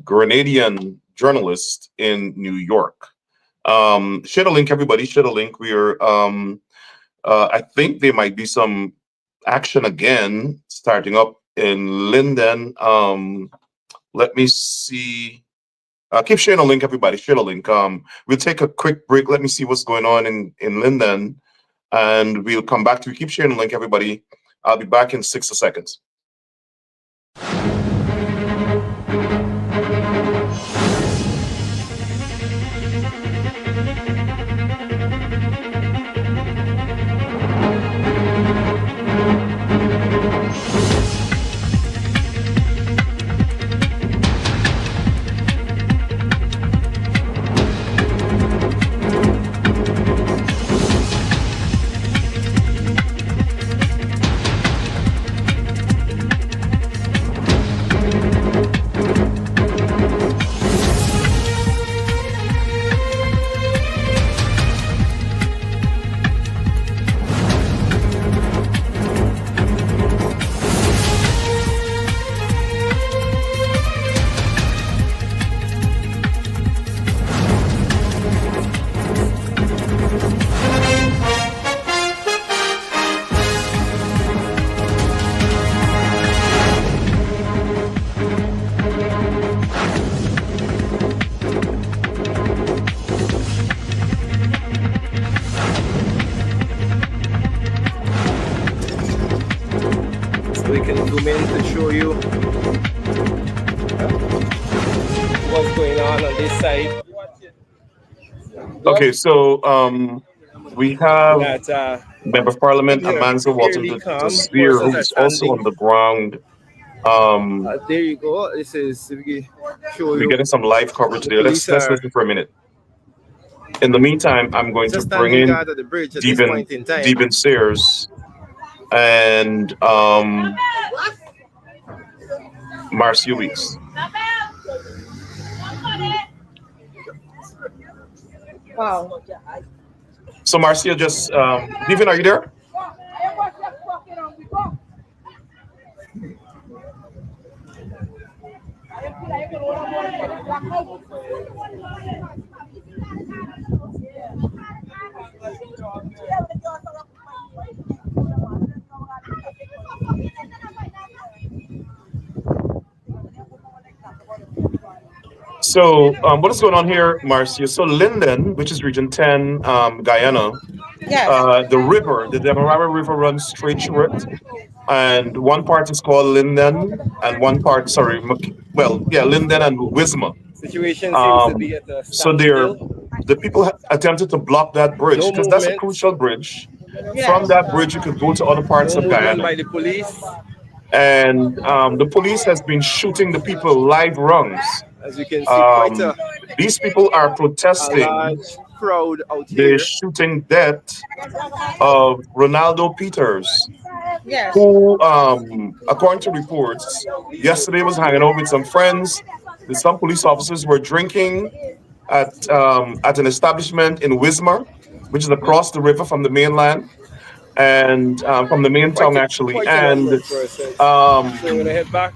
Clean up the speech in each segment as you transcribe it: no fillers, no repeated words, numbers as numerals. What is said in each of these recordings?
Grenadian journalist in New York. Share the link, everybody. Share the link. I think there might be some action again starting up in Linden. Let me see. Keep sharing the link, everybody. Share the link. We'll take a quick break. Let me see what's going on in Linden, and we'll come back to you. Keep sharing the link, everybody. I'll be back in 60 seconds. We can zoom in to show you what's going on this side. Okay, so we have That Member of Parliament here, Amanza Walton fairly calm. Desir, Horses who are is also standing. on the ground. There you go. This is we show We're you. getting some live coverage The there. Let's police are listen for a minute. In the meantime, I'm going to just bring standing in guard at the bridge at this point in time. Deeben Sears and Marcia Weeks. Wow. So Marcia, just Deeben, are you there? So what is going on here, Marcia? So Linden, which is Region 10, Guyana, Yes. the river, the Demerara River runs straight through it. And one part is called Linden, and one part, sorry, Linden and Wisma. Situation seems to Um, be at a so standstill. the people attempted to block that bridge No because that's a movement. crucial bridge. From Yes. that bridge, you could go to other parts No of movement Guyana. by the police. And the police has been shooting the people live rungs. As you can see, quite These people are a protesting large crowd out the here. shooting death of Ronaldo Peters, Yes. who, according to reports, yesterday was hanging out with some friends. Some police officers were drinking at an establishment in Wismar, which is across the river from the mainland and from the main town actually. Quite a And number of persons. um, So we're gonna head back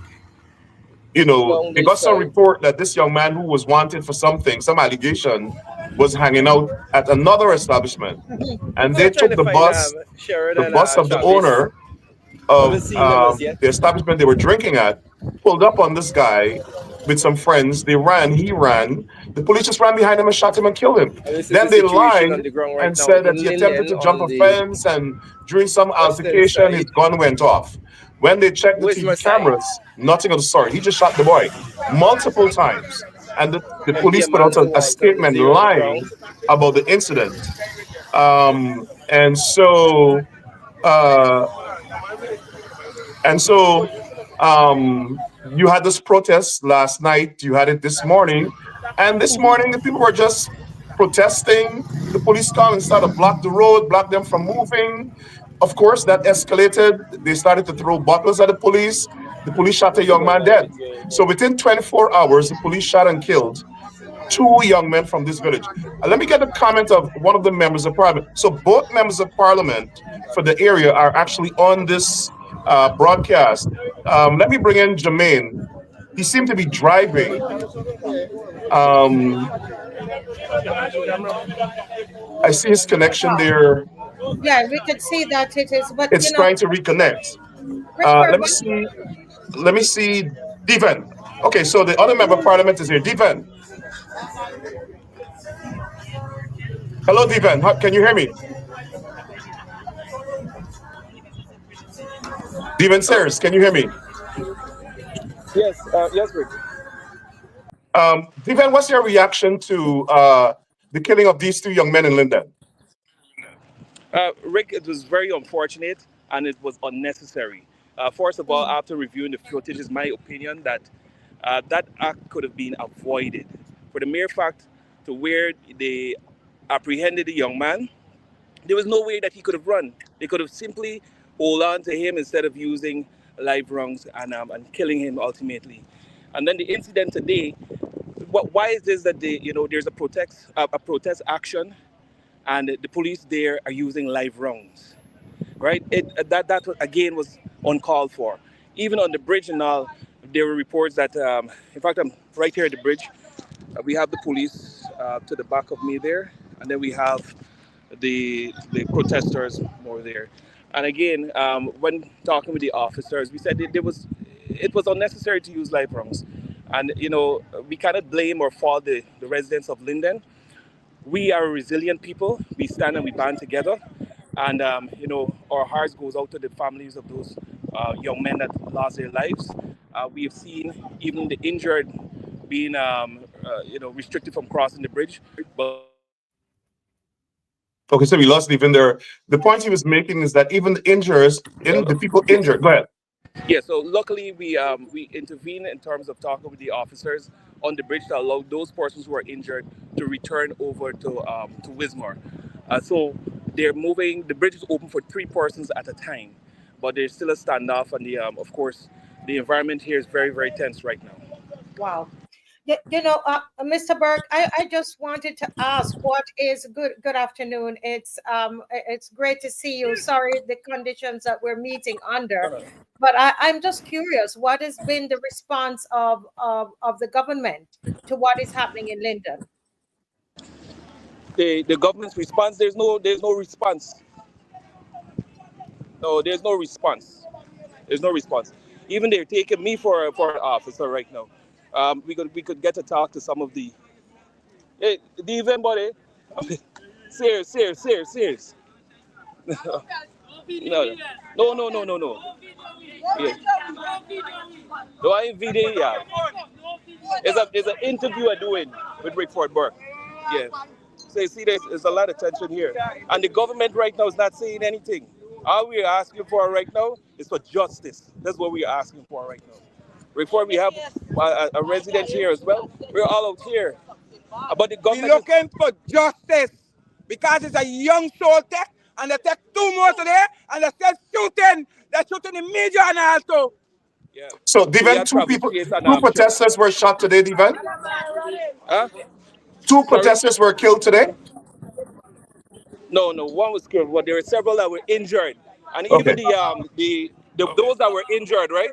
down they this got some side. report that this young man who was wanted for something, some allegation, was hanging out at another establishment, and Still they trying took to find the Sheridan bus of the Travis. owner Haven't of seen them as yet. the establishment they were drinking at, pulled up on this guy with some friends. They ran, he ran. The police just ran behind him and shot him and killed him. And this is Then the they situation on lied the ground right and now said that in he attempted Linden to jump on a the fence, and during some western altercation, his side. gun went off. When they checked the TV Wisma side. cameras, nothing of the sort. He just shot the boy multiple times. And the MP police put out Amanza a Walton is statement there on the ground. lying about the incident. And so, uh, and so, you had this protest last night, you had it this morning, and this morning the people were just protesting. The police come and started to block the road, block them from moving. Of course, that escalated. They started to throw bottles at the police. The police shot a young man dead. So within 24 hours, the police shot and killed two young men from this village. Let me get a comment of one of the members of parliament. So both members of parliament for the area are actually on this broadcast. Let me bring in Jermaine. he seemed to be driving. Um, I see his connection Wow. there. Yeah, we could see that it is, but It's trying to reconnect. Christopher, Let me see. Let me see. Deven. Okay, so the other member of parliament is here. Deven. Hello, Deven. Can you hear me? Deven Hello. Sears, can you hear me? Yes, yes, Rick. Deven, what's your reaction to the killing of these two young men in Linden? Rick, it was very unfortunate and it was unnecessary. First of all, after reviewing the footage, it's my opinion that that act could have been avoided. For the mere fact to where they apprehended the young man, there was no way that he could have run. They could have simply hold on to him instead of using live rounds and killing him ultimately. And then the incident today, why is this that there's a protest action and the police there are using live rounds, right? That again was uncalled for. Even on the bridge and all, there were reports that, in fact, I'm right here at the bridge. We have the police to the back of me there, and then we have the protesters more there. And again, when talking with the officers, we said it was unnecessary to use live rounds, and we cannot blame or fault the residents of Linden. We are a resilient people. We stand and we band together. And, our hearts goes out to the families of those young men that lost their lives. We have seen even the injured being, restricted from crossing the bridge. But Okay, so we lost Deven there. The point he was making is that even the injures, in the people yes, injured. Go ahead. yeah. So luckily, we intervene in terms of talking with the officers on the bridge to allow those persons who are injured to return over to Wismar. So they're moving. The bridge is open for three persons at a time, but there's still a standoff, and of course, the environment here is very very tense right now. wow. Mr. Burke, I just wanted to ask, what is good afternoon. It's great to see you. Sorry the conditions that we're meeting under, but I'm just curious, what has been the response of the government to what is happening in Linden? The government's response, there's no response. No, there's no response. There's no response. Even they're taking me for an officer right now. We could get to talk to some of the event body. Serious, serious, serious, serious. No, no, no, no, no, no. Yeah. No, I ain't VD. Yeah. It's an interview I'm doing with Rickford Burke. Yeah. So you see, there's a lot of tension here, and the government right now is not saying anything. All we are asking for right now is for justice. That's what we are asking for right now. Before we have a resident here as well, we're all out here. But the We government is. looking for justice because it's a young soul tech and they take two more today and they still shooting. They're shooting in media and also. Yeah. So, We Deven, had two travel people, chase and two shot. protesters were shot today, Deven. Huh? Two Sorry? protesters were killed today. No, no, one was killed, but there were several that were injured, and even Okay. the those that were injured, right?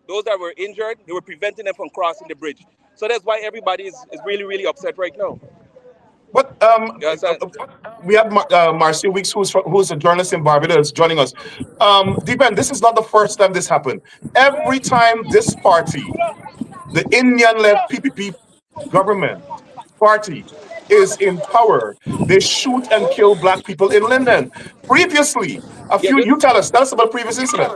Those that were injured, they were preventing them from crossing the bridge. So that's why everybody is really really upset right now. But You understand? we have Marcia Weeks, who's a journalist in Barbados, joining us. Deven, this is not the first time this happened. Every time this party, the Indian-led PPP government party, is in power, they shoot and kill black people in Linden. Previously, Yeah, you tell us about previous incident.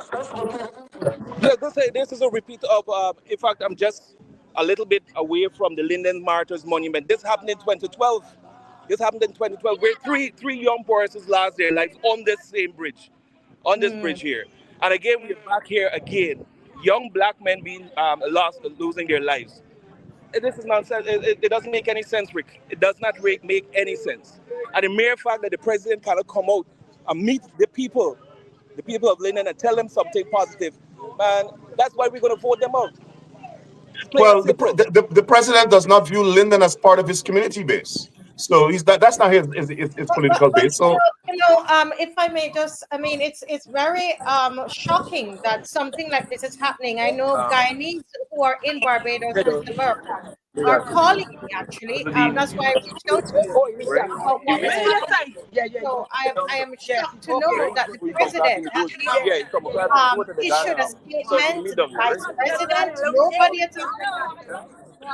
this is a repeat of. In fact, I'm just a little bit away from the Linden Martyrs Monument. This happened in 2012. This happened in 2012, where three young persons lost their lives on this same bridge, on this bridge here. And again, we're back here again. Young black men being losing their lives. This is nonsense. It doesn't make any sense, Rick. It does not make any sense. And the mere fact that the president cannot come out and meet the people of Linden, and tell them something positive, man, that's why we're going to vote them out. It's plain and Well, simple. the president does not view Linden as part of his community base. So that's not his political But base. So if I may just, I mean, it's very shocking that something like this is happening. I know Guyanese who are in Barbados, Mr. Burke, are calling me actually. That's why I reached out to you about what is happening. So I am shocked to know that the president has not issued a statement to the vice president. Nobody at all.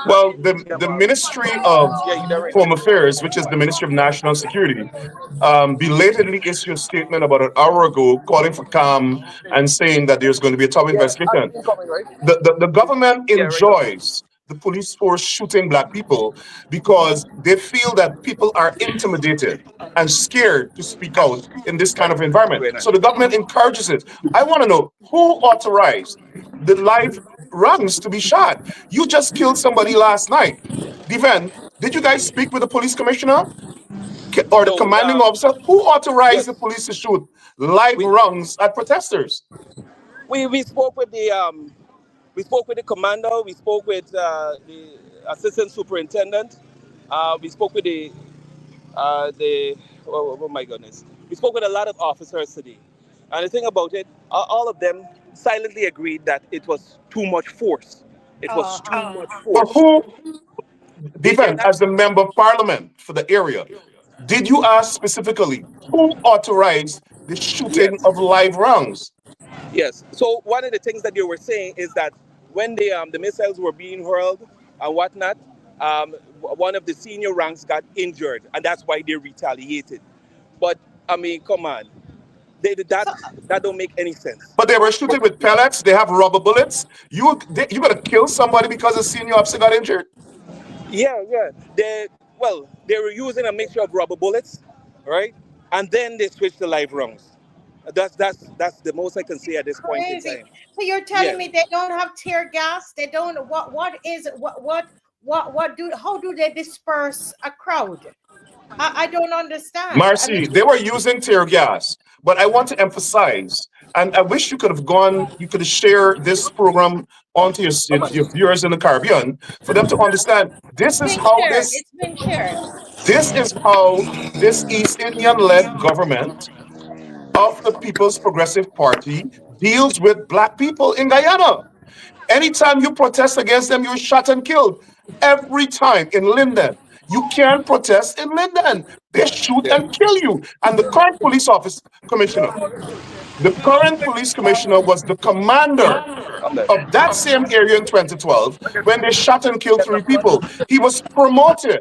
well, the Ministry of Home Affairs, which is the Ministry of National Security, belatedly issued a statement about an hour ago calling for calm and saying that there's going to be a tough investigation. The government enjoys the police force shooting black people because they feel that people are intimidated and scared to speak out in this kind of environment. So the government encourages it. I want to know who authorized the live rounds to be shot. You just killed somebody last night. Divan, did you guys speak with the police commissioner or the No, commanding officer? Who authorized the yes, police to shoot live we, rounds at protesters? we spoke with the commander. We spoke with the assistant superintendent. We spoke with the oh my goodness. We spoke with a lot of officers today, and the thing about it, all of them silently agreed that it was too much force. It was too much But force. who, They Divan, cannot. as the member of parliament for the area, did you ask specifically who authorized the shooting Yes. of live rounds? Yes. So one of the things that you were saying is that when the missiles were being hurled and whatnot, one of the senior ranks got injured, and that's why they retaliated. But I mean, come on, So, that don't make any sense. But they were shooting with pellets. They have rubber bullets. You gonna kill somebody because a senior officer got injured? Yeah, yeah. They were using a mixture of rubber bullets, right? And then they switched to live rounds. That's the most I can say at this point in crazy. time. So you're telling Yes. me they don't have tear gas? They don't. What is what do how do they disperse a crowd? I don't understand. I mean, Marcy, they were using tear gas. But I want to emphasize, and I wish you could share this program onto your viewers in the Caribbean for them to understand it's been shared. It's been shared. this is how this East Indian led government of the People's Progressive Party deals with black people in Guyana. Anytime you protest against them, you're shot and killed. Every time in Linden. You can't protest in Linden. They shoot Yeah. and kill you. And the current police office commissioner, the current police commissioner was the commander I'm there. of that same area in 2012 when they shot and killed three people. He was promoted.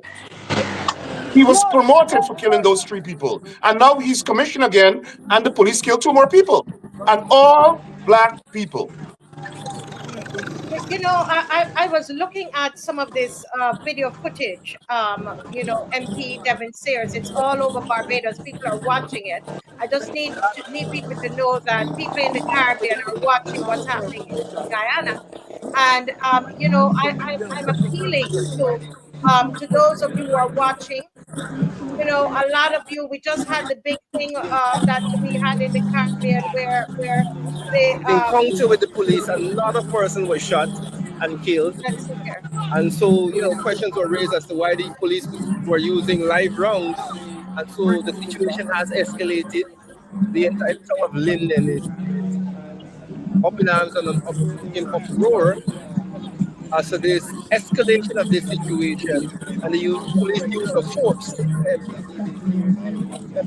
He was promoted for killing those three people. And now he's commissioned again, and the police killed two more people. And all black people. I was looking at some of this video footage. MP Devin Sears. It's all over Barbados. People are watching it. I just need people to know that people in the Caribbean are watching what's happening in Guyana. And I'm appealing to those of you who are watching. A lot of you. We just had the big thing that we had in the Caribbean where the Encounter with the police, a lot of persons were shot and killed. let's see here. And so, questions were raised as to why the police were using live rounds. And so the situation has escalated. The entire town of Linden is up in arms and up in uproar as to this escalation of this situation and the police use of force.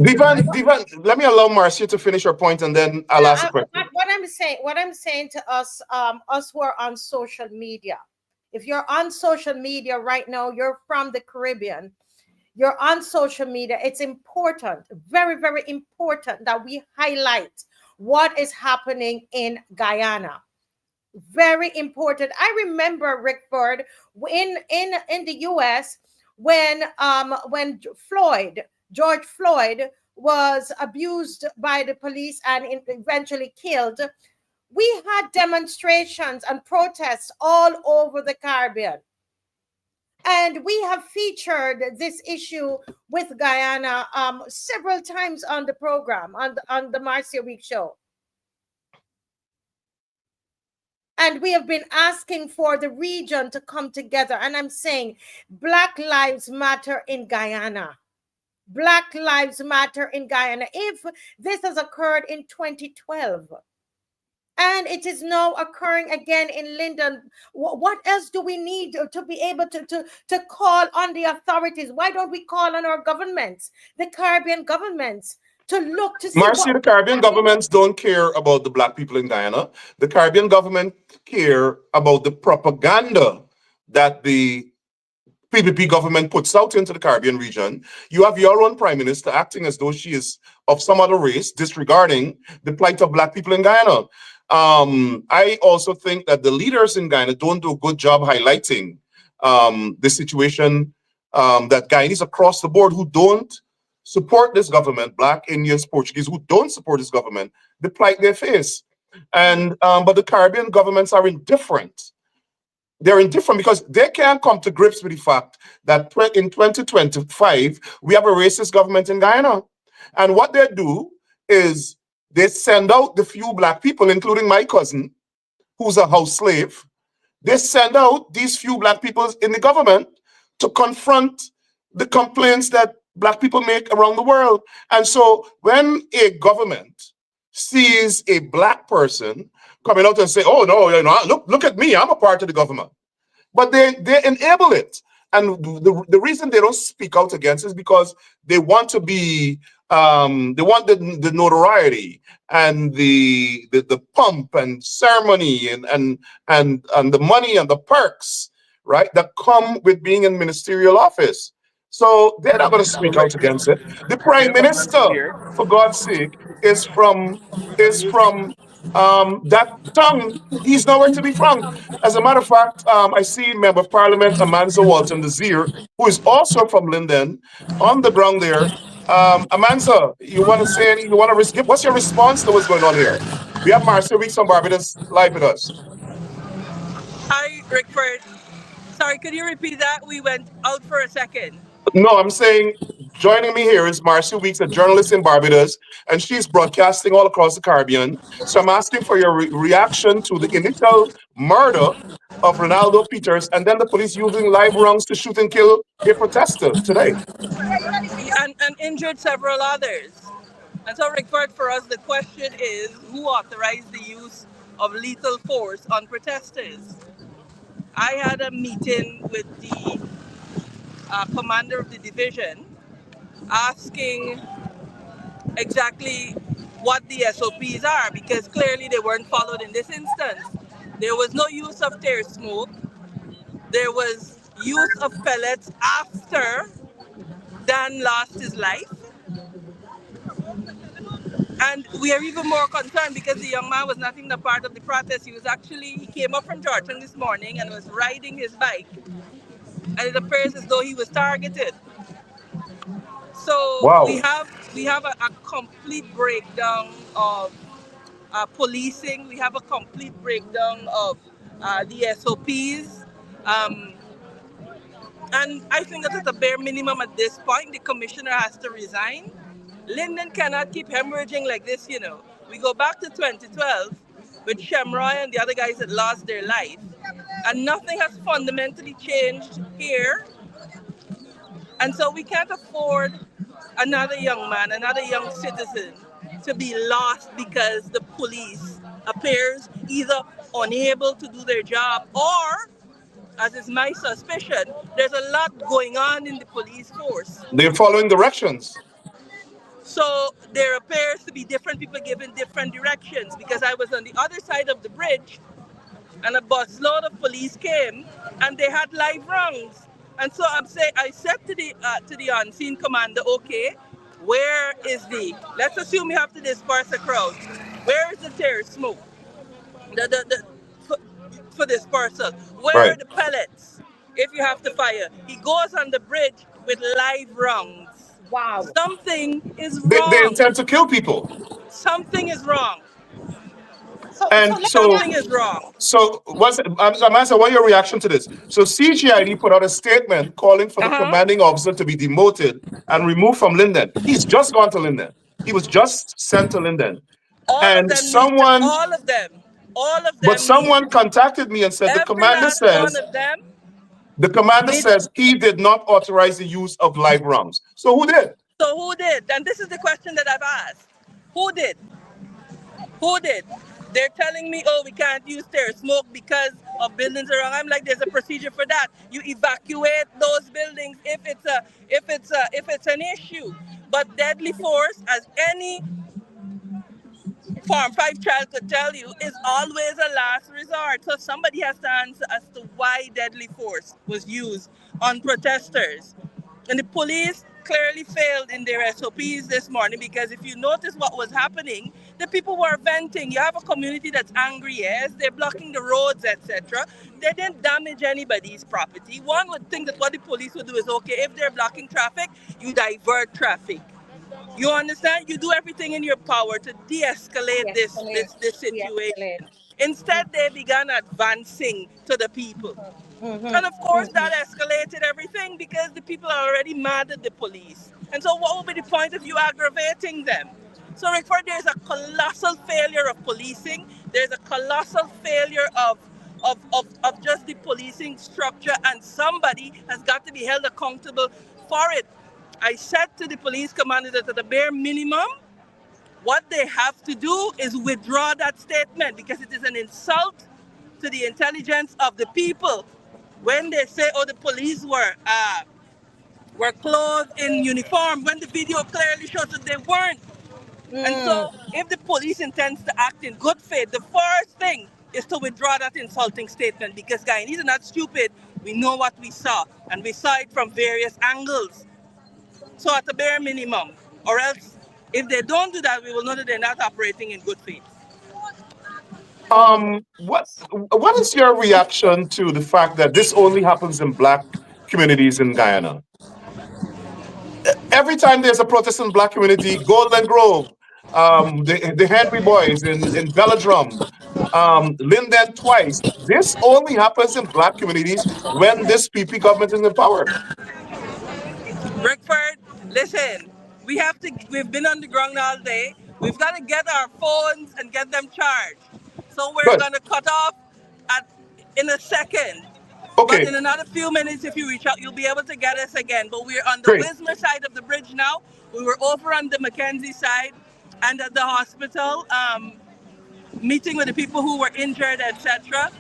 Divan, let me allow Marcia to finish her point and then I'll ask a question. What I'm saying to us who are on social media, if you're on social media right now, you're from the Caribbean, you're on social media, it's important, very, very important that we highlight what is happening in Guyana. Very important. I remember Rickford in the US when George Floyd was abused by the police and eventually killed. We had demonstrations and protests all over the Caribbean. And we have featured this issue with Guyana several times on the program, on the Marcia Week show. And we have been asking for the region to come together. And I'm saying Black Lives Matter in Guyana. Black Lives Matter in Guyana. If this has occurred in 2012 and it is now occurring again in Linden, what else do we need to be able to call on the authorities? Why don't we call on our governments, the Caribbean governments, to look to see Marcy, the Caribbean governments don't care about the black people in Guyana. The Caribbean government care about the propaganda that the PPP government puts out into the Caribbean region. You have your own prime minister acting as though she is of some other race, disregarding the plight of black people in Guyana. I also think that the leaders in Guyana don't do a good job highlighting the situation that Guyanese across the board who don't support this government, Black, Indians, Portuguese, who don't support this government, the plight they face. And but the Caribbean governments are indifferent. They're indifferent because they can't come to grips with the fact that in 2025 we have a racist government in Guyana, and what they do is they send out the few black people, including my cousin, who's a house slave. They send out these few black people in the government to confront the complaints that black people make around the world. And so when a government sees a black person coming out and say, "Oh no, look at me, I'm a part of the government," but they enable it. And the reason they don't speak out against is because they want to be they want the notoriety and the pump and ceremony and the money and the perks, right, that come with being in ministerial office. So they're not going to So speak Rick, out against it. The we prime have an answer minister, here. for God's sake, is from that tongue. He's nowhere to be found. As a matter of fact, I see Member of Parliament Amanza Walton Desir, who is also from Linden, on the ground there. Amanza, you want to say anything? You want to give? What's your response to what's going on here? We have Marcia Weeks from Barbados live with us. Hi, Rickford. Sorry, could you repeat that? We went out for a second. No, I'm saying joining me here is Marcia Weeks, a journalist in Barbados, and she's broadcasting all across the Caribbean. So I'm asking for your reaction to the initial murder of Ronaldo Peters and then the police using live rounds to shoot and kill a protester today. And injured several others. And so, Rickford, for us, the question is who authorized the use of lethal force on protesters? I had a meeting with the commander of the division asking exactly what the SOPs are because clearly they weren't followed in this instance. There was no use of tear smoke. There was use of pellets after Dan lost his life. And we are even more concerned because the young man was not even a part of the protest. He came up from Georgetown this morning and was riding his bike. And it appears as though he was targeted. So we Wow. have a complete breakdown of policing. We have a complete breakdown of the SOPs. Um, and I think that at a bare minimum at this point, the commissioner has to resign. Linden cannot keep hemorrhaging like this. We go back to 2012 with Shamroy and the other guys that lost their life. And nothing has fundamentally changed here. And so we can't afford another young man, another young citizen to be lost because the police appears either unable to do their job or, as is my suspicion, there's a lot going on in the police force. They're following directions. So there appears to be different people giving different directions because I was on the other side of the bridge and a busload of police came and they had live rounds. And so I said to the unseen commander, okay, where is let's assume we have to disperse a crowd. Where is the tear smoke? For dispersal. Where are Right. the pellets if you have to fire? He goes on the bridge with live rounds. Wow. Something is They wrong. intend to kill people. Something is wrong. So And let me so Something is wrong. So, Amasa, what your reaction to this? So, CGID put out a statement calling for the Uh-huh. commanding officer to be demoted and removed from Linden. He's just gone to Linden. He was just sent to Linden. All of And them need to, someone, all of them. All of But them need, someone contacted me and said every last one of them the commander made. says he did not authorize the use of live rounds. So who did? So who did? And this is the question that I've asked. Who did? Who did? They're telling me, oh, we can't use tear smoke because of buildings around. I'm like, there's a procedure for that. You evacuate those buildings if it's an issue. But deadly force, as any Farm 5 child could tell you, is always a last resort. So somebody has to answer as to why deadly force was used on protesters. And the police clearly failed in their SOPs this morning, because if you notice what was happening, the people were venting. You have a community that's angry, yes, they're blocking the roads, etc. They didn't damage anybody's property. One would think that what the police would do is, okay, if they're blocking traffic, you divert traffic. You understand? You do everything in your power to de-escalate De-escalate, this de-escalate. situation. Instead, they began advancing to the people. Mm-hmm, And of course, mm-hmm. that escalated everything because the people are already mad at the police. And so, what would be the point of you aggravating them? So, Rickford, there's a colossal failure of policing. There's a colossal failure of just the policing structure, and somebody has got to be held accountable for it. I said to the police commander that at the bare minimum, what they have to do is withdraw that statement, because it is an insult to the intelligence of the people when they say, "Oh, the police were clothed in uniform," when the video clearly shows that they weren't. And Mm. so, if the police intends to act in good faith, the first thing is to withdraw that insulting statement, because Guyanese are not stupid. We know what we saw, and we saw it from various angles. So at the bare minimum, or else if they don't do that, we will know that they're not operating in good faith. What is your reaction to the fact that this only happens in black communities in Guyana? Every time there's a protest in black community, Golden Grove, the Henry Boys in Belladrum, Linden twice. This only happens in black communities when this PP government is in power. Rickford, listen, we've been on the ground all day. We've got to get our phones and get them charged. So we're Good. gonna cut off at in a second. But Okay, in another few minutes, if you reach out, you'll be able to get us again. But we're on the great. Wismer side of the bridge now. We were over on the Mackenzie side and at the hospital, meeting with the people who were injured, etc.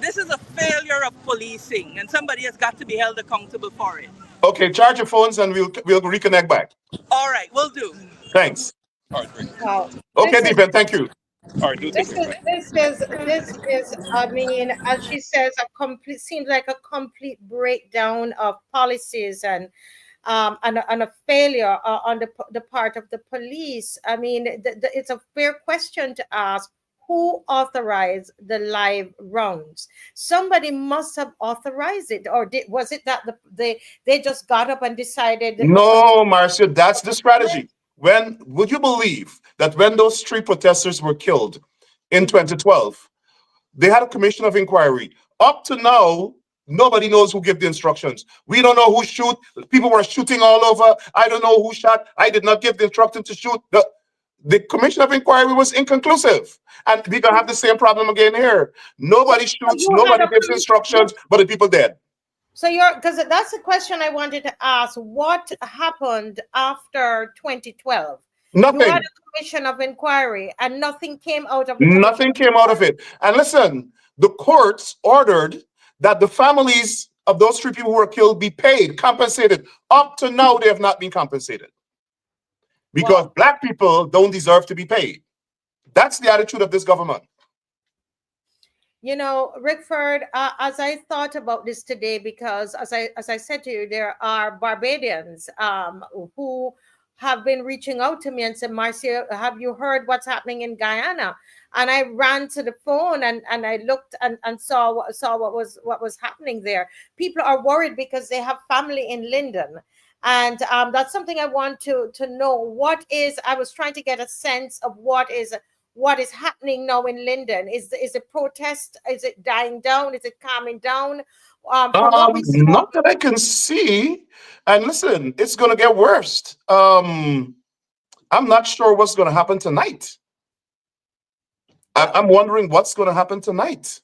This is a failure of policing, and somebody has got to be held accountable for it. Okay, charge your phones and we'll reconnect back. All right, we'll do. Thanks. All right, great. Wow. Okay, This is Deepen, thank you. All right, do take this care. is Bye. I mean, as she says, a complete seems like a complete breakdown of policies and a failure on the part of the police. I mean, it's a fair question to ask. Who authorized the live rounds? Somebody must have authorized it, or was it that they just got up and decided that, No, Marcia, that's the strategy. When would you believe that when those three protesters were killed in 2012, they had a commission of inquiry? Up to now, nobody knows who gave the instructions. We don't know who shoot. People were shooting all over. I don't know who shot. I did not give the instruction to shoot. The commission of inquiry was inconclusive. And we're gonna have the same problem again here. so Nobody shoots, you had nobody a gives instructions, but the people dead. so you're because that's the question I wanted to ask. What happened after 2012? You had Nothing. a commission of inquiry and nothing came out of the commission Nothing of came out of it. And listen, the courts ordered that the families of those three people who were killed be paid, compensated. Up to now, they have not been compensated because Wow. black people don't deserve to be paid. That's the attitude of this government. You know, Rickford, as I thought about this today, because as I said to you, there are Barbadians who have been reaching out to me and said, Marcia, have you heard what's happening in Guyana? And I ran to the phone and I looked and saw what was happening there. People are worried because they have family in Linden. And that's something I want to know. I was trying to get a sense of what is happening now in Linden. Is the protest, is it dying down? Is it calming down? From what we saw, Not that I can see. And listen, it's going to get worse. I'm not sure what's going to happen tonight. I'm wondering what's going to happen tonight,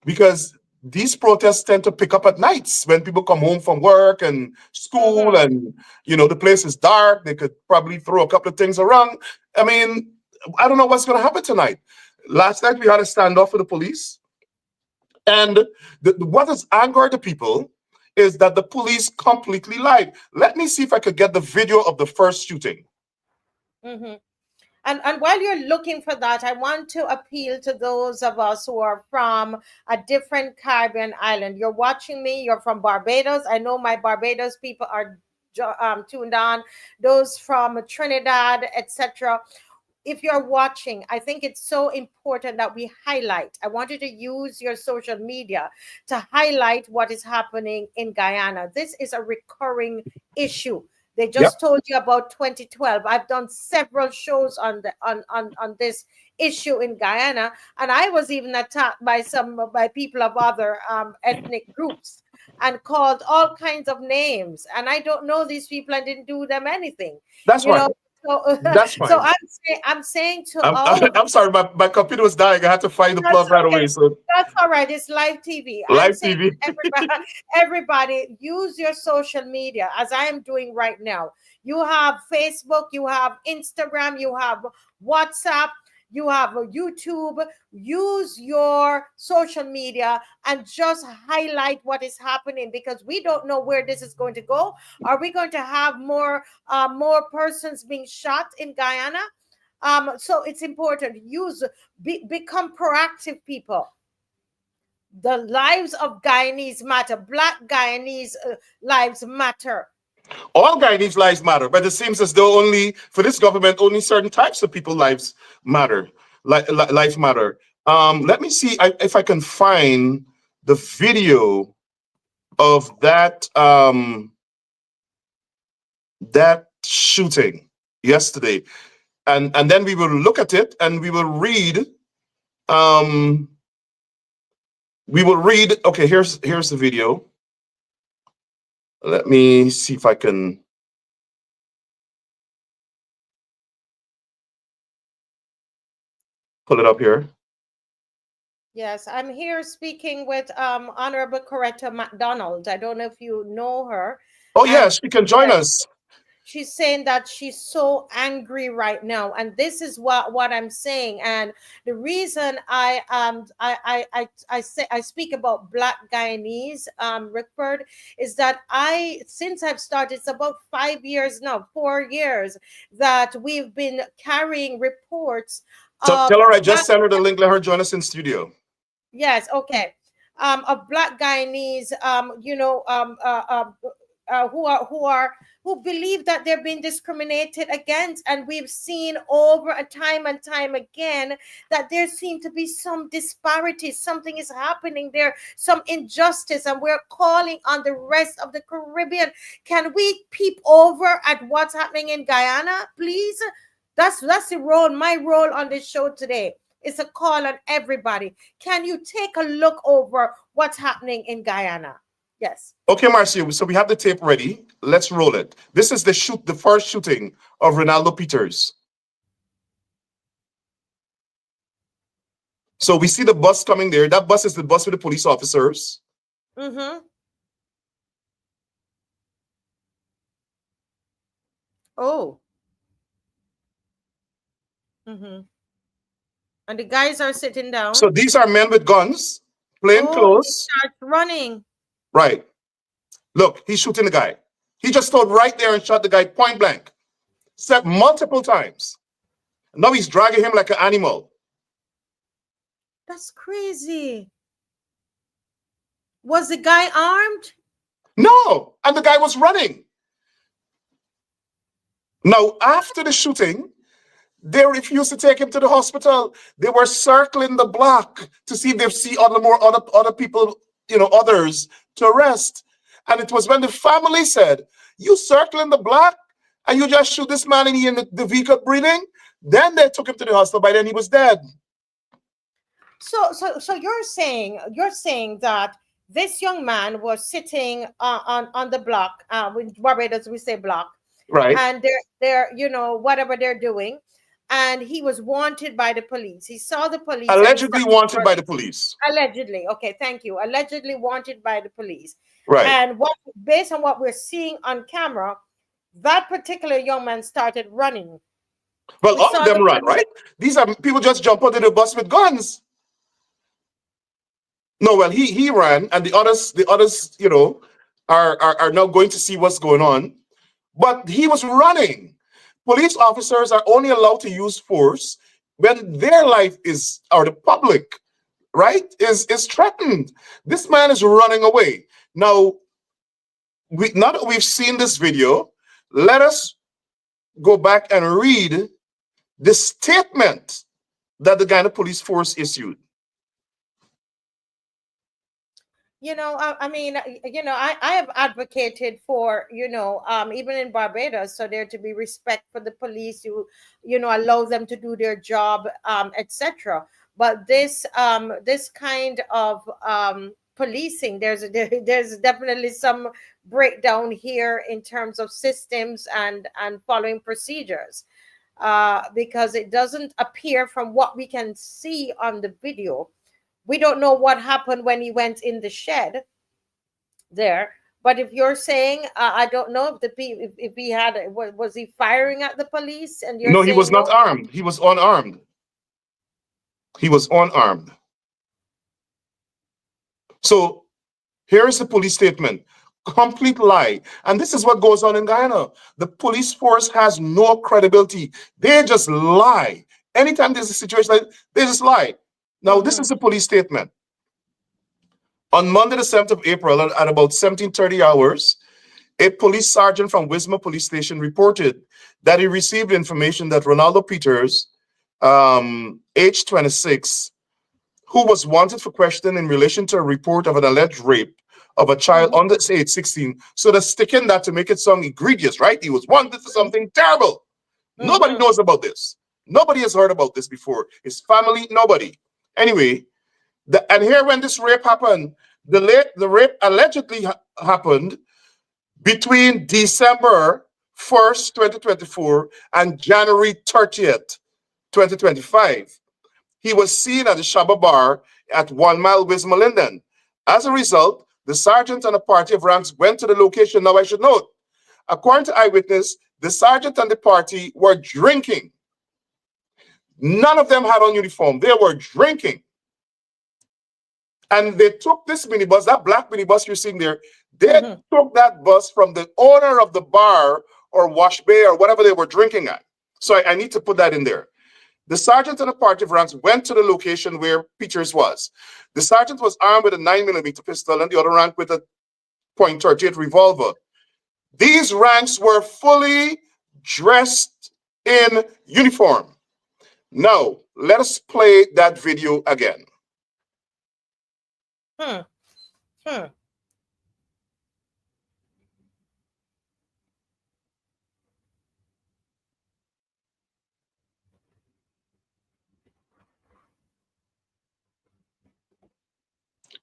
because these protests tend to pick up at nights when people come home from work and school, and the place is dark. They could probably throw a couple of things around. I mean, I don't know what's going to happen tonight. Last night we had a standoff with the police, and what has angered the people is that the police completely lied. Let me see if I could get the video of the first shooting. Mm-hmm. And while you're looking for that, I want to appeal to those of us who are from a different Caribbean island. You're watching me, you're from Barbados. I know my Barbados people are tuned on, those from Trinidad, etc. If you're watching, I think it's so important that we highlight. I want you to use your social media to highlight what is happening in Guyana. This is a recurring issue. They Yep, just told you about 2012. I've done several shows on this issue in Guyana, and I was even attacked by people of other ethnic groups and called all kinds of names. And I don't know these people and didn't do them anything. that's You know, fine. so, That's so fine. I'm saying to I'm, all of I'm sorry, my computer was dying. I had to find the that's plug right okay. away. So That's all right. It's live TV. I'm live saying TV. to everybody, use your social media as I am doing right now. You have Facebook, you have Instagram, you have WhatsApp, you have YouTube. Use your social media and just highlight what is happening, because we don't know where this is going to go. Are we going to have more persons being shot in Guyana? So it's important. Become proactive people. The lives of Guyanese matter. Black Guyanese lives matter. All Guyanese lives matter, but it seems as though only for this government, only certain types of people lives matter. Life matter. Let me see if I can find the video of that shooting yesterday, and then we will look at it and we will read. Um, we will read. Okay, here's the video. Let me see if I can pull it up here. Yes, I'm here speaking with Honorable Coretta McDonald. I don't know if you know her. Oh And yes, you can join yes, us. she's saying that she's so angry right now, and this is what I'm saying. And the reason I speak about Black Guyanese, Rickford, is that since I've started, it's about 5 years now, 4 years, that we've been carrying reports of Tell her I just Black. sent her the link. Let her join us in studio. Yes, okay. Of Black Guyanese, who believe that they're being discriminated against, and we've seen over a time and time again that there seem to be some disparities. Something is happening there, some injustice, and we're calling on the rest of the Caribbean. Can we peep over at what's happening in Guyana, please? That's my role on this show today. It's a call on everybody. Can you take a look over what's happening in Guyana? Yes. Okay, Marcia. So we have the tape ready. Let's roll it. This is the first shooting of Ronaldo Peters. So we see the bus coming there. That bus is the bus with the police officers. Mm-hmm. Oh. Mm-hmm. And the guys are sitting So down. these are men with guns, plain Oh, they clothes. start running. Right. Look, he's shooting the guy. He just stood right there and shot the guy point blank. Said multiple times. Now he's dragging him like an animal. That's crazy. Was the guy armed? No, and the guy was running. Now, after the shooting, they refused to take him to the hospital. They were circling the block to see if they see other people, others to arrest. And it was when the family said, "You circling the block and you just shoot this man in the vehicle breathing." Then they took him to the hospital. By then he was dead. So you're saying that this young man was sitting on the block. With Barbados we say block, Right. and they're whatever they're doing, and he was wanted by the police. He saw the police and he Allegedly started wanted by running. the police. Allegedly, okay, thank you. Allegedly wanted by the police. Right. And what, based on what we're seeing on camera, that particular young man started running. Well, We all of saw the them run, police. right? These are people just jump onto the bus with guns. No, well, he ran, and the others, are now going to see what's going on. But he was running. Police officers are only allowed to use force when their life is, or the public, right, is threatened. This man is running away. Now, now that we've seen this video, let us go back and read the statement that the Guyana police force issued. I mean, I have advocated for, even in Barbados, so there to be respect for the police, allow them to do their job, etc. But this kind of policing, there's definitely some breakdown here in terms of systems and following procedures, because it doesn't appear from what we can see on the video. We don't know what happened when he went in the shed there. But if you're saying, I don't know if he had, was he firing at the police? And you're No, he was saying not no. armed. He was unarmed. He was unarmed. So here is the police statement. Complete lie. And this is what goes on in Guyana. The police force has no credibility. They just lie. Anytime there's a situation like, they just lie. Now, this is the police statement. On Monday, the 7th of April, at about 17:30 hours, a police sergeant from Wisma Police Station reported that he received information that Ronaldo Peters, age 26, who was wanted for questioning in relation to a report of an alleged rape of a child under age 16. So they're sticking that to make it sound egregious, right? He was wanted for something terrible. Nobody knows about this. Nobody has heard about this before. His family, nobody. Anyway, and here when this rape happened, the rape allegedly happened between December 1st, 2024 and January 30th, 2025. He was seen at the Shaba Bar at 1 Mile Wisma Linden. As a result, the sergeant and a party of ranks went to the location. Now, I should note, according to eyewitness, the sergeant and the party were drinking. None of them had on uniform. They were drinking. And they took this minibus, that black minibus you're seeing there, they took that bus from the owner of the bar or wash bay or whatever they were drinking at. So I need to put that in there. The sergeant and a party of ranks went to the location where Peters was. The sergeant was armed with a 9mm pistol and the other rank with a .38 revolver. These ranks were fully dressed in uniform. Now, let us play that video again.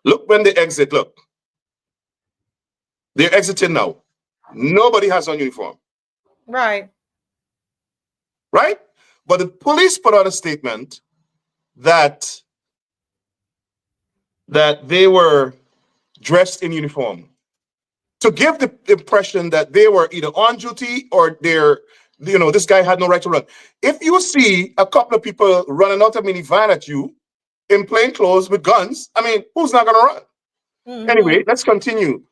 Look when they exit, look. They're exiting now. Nobody has on uniform. Right. Right? But the police put out a statement that they were dressed in uniform to give the impression that they were either on duty or this guy had no right to run. If you see a couple of people running out of minivan at you in plain clothes with guns, I mean, who's not going to run? Anyway, let's continue.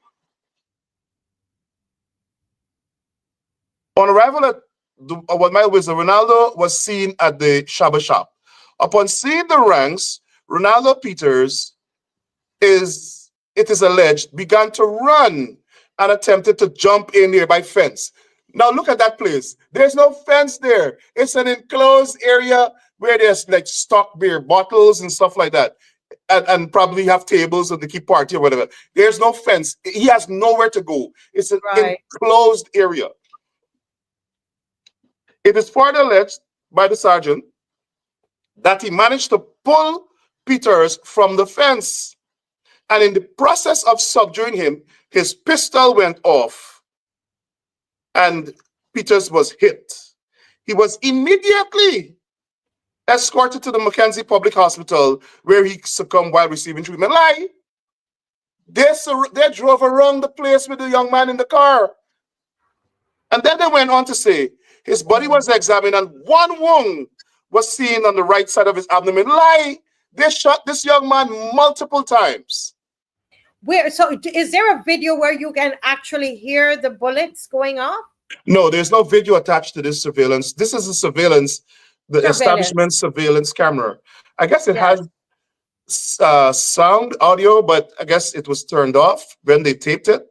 On arrival at the 1 Mile Wisma, Ronaldo was seen at the Shaba shop. Upon seeing the ranks, Ronaldo Peters it is alleged, began to run and attempted to jump a nearby fence. Now look at that place. There's no fence there. It's an enclosed area where there's like stock beer bottles and stuff like that. And probably have tables and they keep party or whatever. There's no fence. He has nowhere to go. It's an enclosed area. It is further alleged by the sergeant that he managed to pull Peters from the fence. And in the process of subduing him, his pistol went off and Peters was hit. He was immediately escorted to the Mackenzie Public Hospital where he succumbed while receiving treatment. Lie. They drove around the place with the young man in the car. And then they went on to say his body was examined and one wound was seen on the right side of his abdomen. Lie. They shot this young man multiple times. Where? So is there a video where you can actually hear the bullets going off? No, there's no video attached to this surveillance. This is a surveillance, the establishment surveillance camera. I guess it has sound, audio, but I guess it was turned off when they taped it.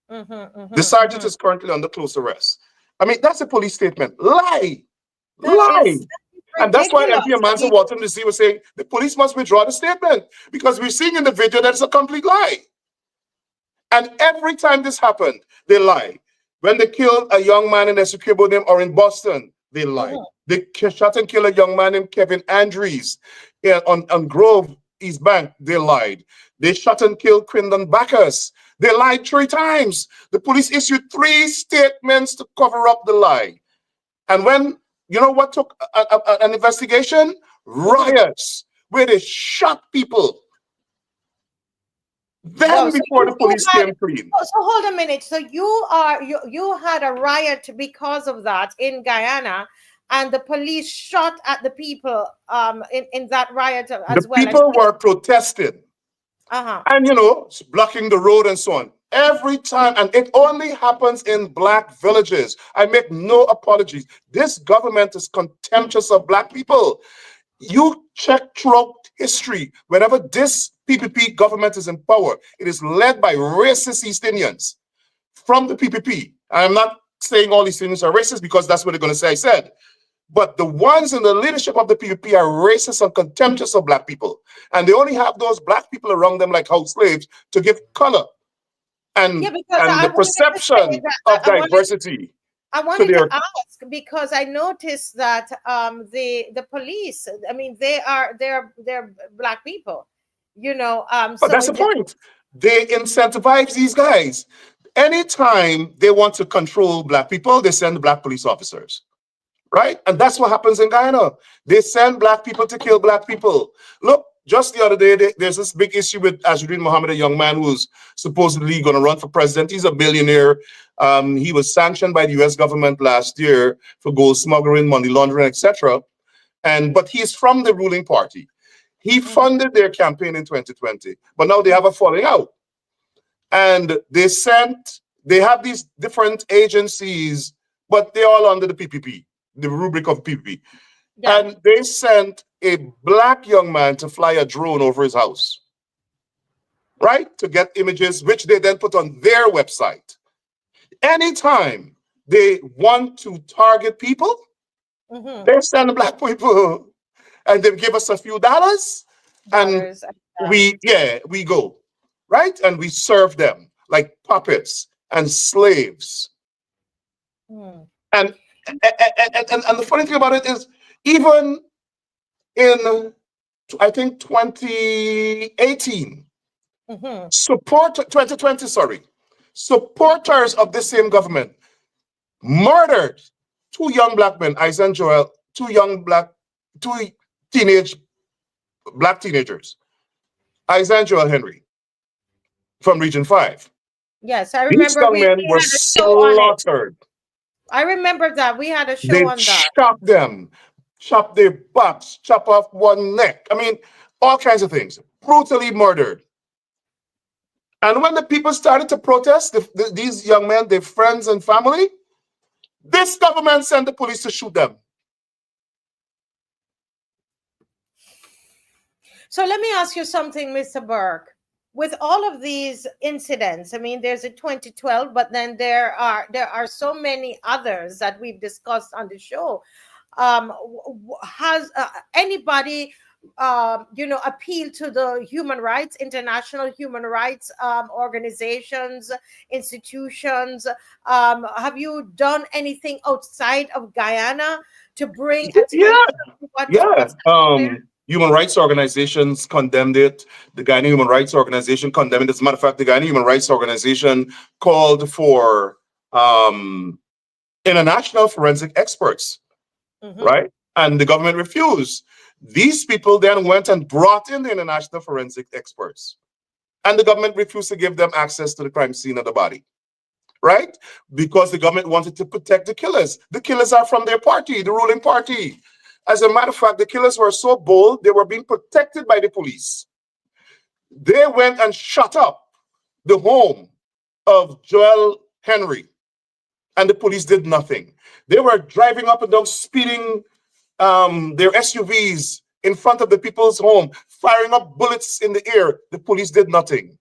The sergeant is currently under close arrest. I mean, that's a police statement. Lie. Lie. And that's why MP Amansa Walton DC was saying the police must withdraw the statement because we're seeing in the video that it's a complete lie. And every time this happened, they lie. When they killed a young man in Essequibo or in Boston, they lied. They shot and killed a young man named Kevin Andrews on Grove, East Bank. They lied. They shot and killed Quindon Bacchus. They lied 3 times. The police issued 3 statements to cover up the lie. And when, you know what took an investigation? Riots, where they shot people. Then before the police came clean. So hold a minute. So you had a riot because of that in Guyana, and the police shot at the people in that riot as well. The people were protesting. And blocking the road and so on. Every time, and it only happens in black villages. I make no apologies. This government is contemptuous of black people. You check throughout history, whenever this PPP government is in power, it is led by racist East Indians from the PPP. I'm not saying all East Indians are racist because that's what they're going to say I said. But the ones in the leadership of the PPP are racist and contemptuous of black people. And they only have those black people around them like house slaves to give color and the perception of diversity. I wanted to ask because I noticed that the police, I mean, they're black people, But so that's the point. They incentivize these guys. Anytime they want to control black people, they send black police officers. Right? And that's what happens in Guyana. They send black people to kill black people. Look, just the other day, there's this big issue with Azzuddin Mohammed, a young man who's supposedly going to run for president. He's a billionaire. He was sanctioned by the US government last year for gold smuggling, money laundering, etc. But he's from the ruling party. He funded their campaign in 2020, but now they have a falling out. And they have these different agencies, but they're all under the PPP. The rubric of PPP. And they sent a black young man to fly a drone over his house, right? To get images, which they then put on their website. Anytime they want to target people, they send the black people and they give us a few dollars and we go, right? And we serve them like puppets and slaves. And the funny thing about it is, even in, I think, 2018, 2020, supporters of this same government murdered 2 young black men, Isa and Joel, 2 black teenagers, Isa and Joel Henry, from Region 5. Yes, I remember. These young men were slaughtered. I remember that. We had a show on that. They chopped them, chop their butts, chop off one neck. I mean, all kinds of things. Brutally murdered. And when the people started to protest, these young men, their friends and family, this government sent the police to shoot them. So let me ask you something, Mr. Burke. With all of these incidents, I mean, there's a 2012, but then there are so many others that we've discussed on the show. Has anybody, appealed to the international human rights organizations, institutions? Have you done anything outside of Guyana to bring attention to what's Human rights organizations condemned it. The Guyana Human Rights Organization condemned it. As a matter of fact, the Guyana Human Rights Organization called for international forensic experts, right? And the government refused. These people then went and brought in the international forensic experts. And the government refused to give them access to the crime scene of the body, right? Because the government wanted to protect the killers. The killers are from their party, the ruling party. As a matter of fact, the killers were so bold, they were being protected by the police. They went and shut up the home of Joel Henry, and the police did nothing. They were driving up and down, speeding their SUVs in front of the people's home, firing up bullets in the air. The police did nothing.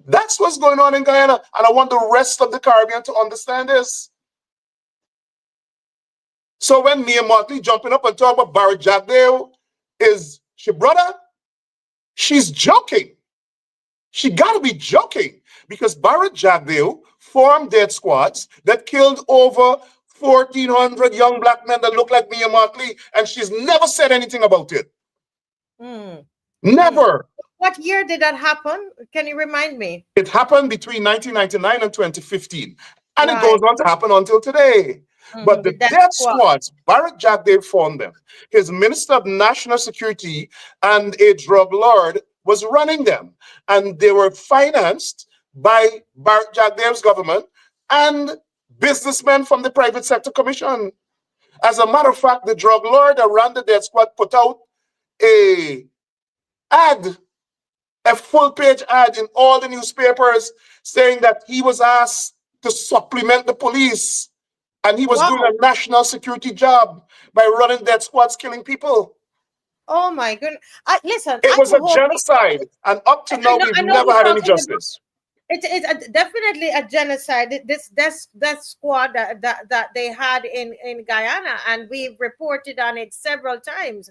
That's what's going on in Guyana, and I want the rest of the Caribbean to understand this. So when Mia Motley jumping up and talking about Barrett Jagdale is she brother, she's joking. She got to be joking, because Barrett Jagdale formed death squads that killed over 1,400 young black men that look like Mia Motley, and she's never said anything about it. Mm. Never. What year did that happen? Can you remind me? It happened between 1999 and 2015, and Right. it goes on to happen until today. But the death squads, Barrett Jagdale formed them. His Minister of National Security and a drug lord was running them. And they were financed by Barrett Jagdale's government and businessmen from the Private Sector Commission. As a matter of fact, the drug lord that ran the death squad put out a full-page ad in all the newspapers saying that he was asked to supplement the police. And he was doing a national security job by running death squads, killing people. Oh my goodness! Listen, it was a genocide, and up to now we've never had any justice. It's definitely a genocide. That squad that they had in Guyana, and we've reported on it several times.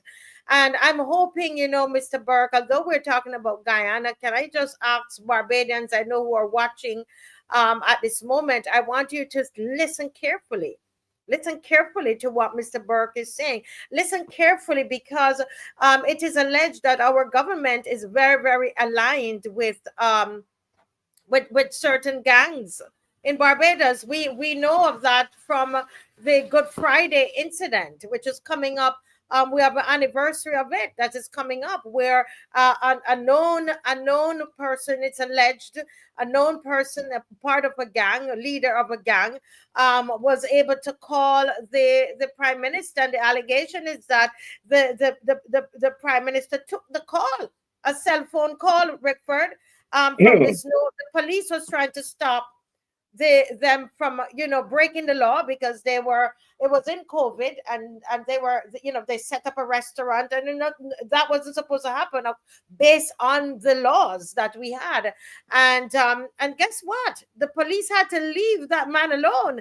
And I'm hoping, Mr. Burke, although we're talking about Guyana, can I just ask Barbadians I know who are watching at this moment, I want you to listen carefully. Listen carefully to what Mr. Burke is saying. Listen carefully, because it is alleged that our government is very, very aligned with certain gangs in Barbados. We know of that from the Good Friday incident, which is coming up. We have an anniversary of it that is coming up, where a known person, it's alleged, a known person, a part of a gang, a leader of a gang, was able to call the prime minister, and the allegation is that the prime minister took the call, a cell phone call, Rickford, from this. The police was trying to stop them from breaking the law, because it was in COVID, and they were, they set up a restaurant, and that wasn't supposed to happen based on the laws that we had. And guess what, the police had to leave that man alone,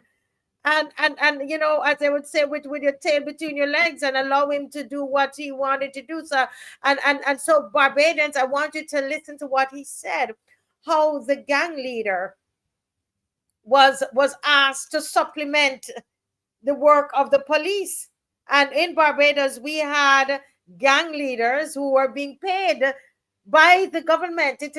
and as they would say, with your tail between your legs, and allow him to do what he wanted to do. So and so, Barbadians, I want you to listen to what he said, how the gang leader was asked to supplement the work of the police. And in Barbados, we had gang leaders who were being paid by the government. We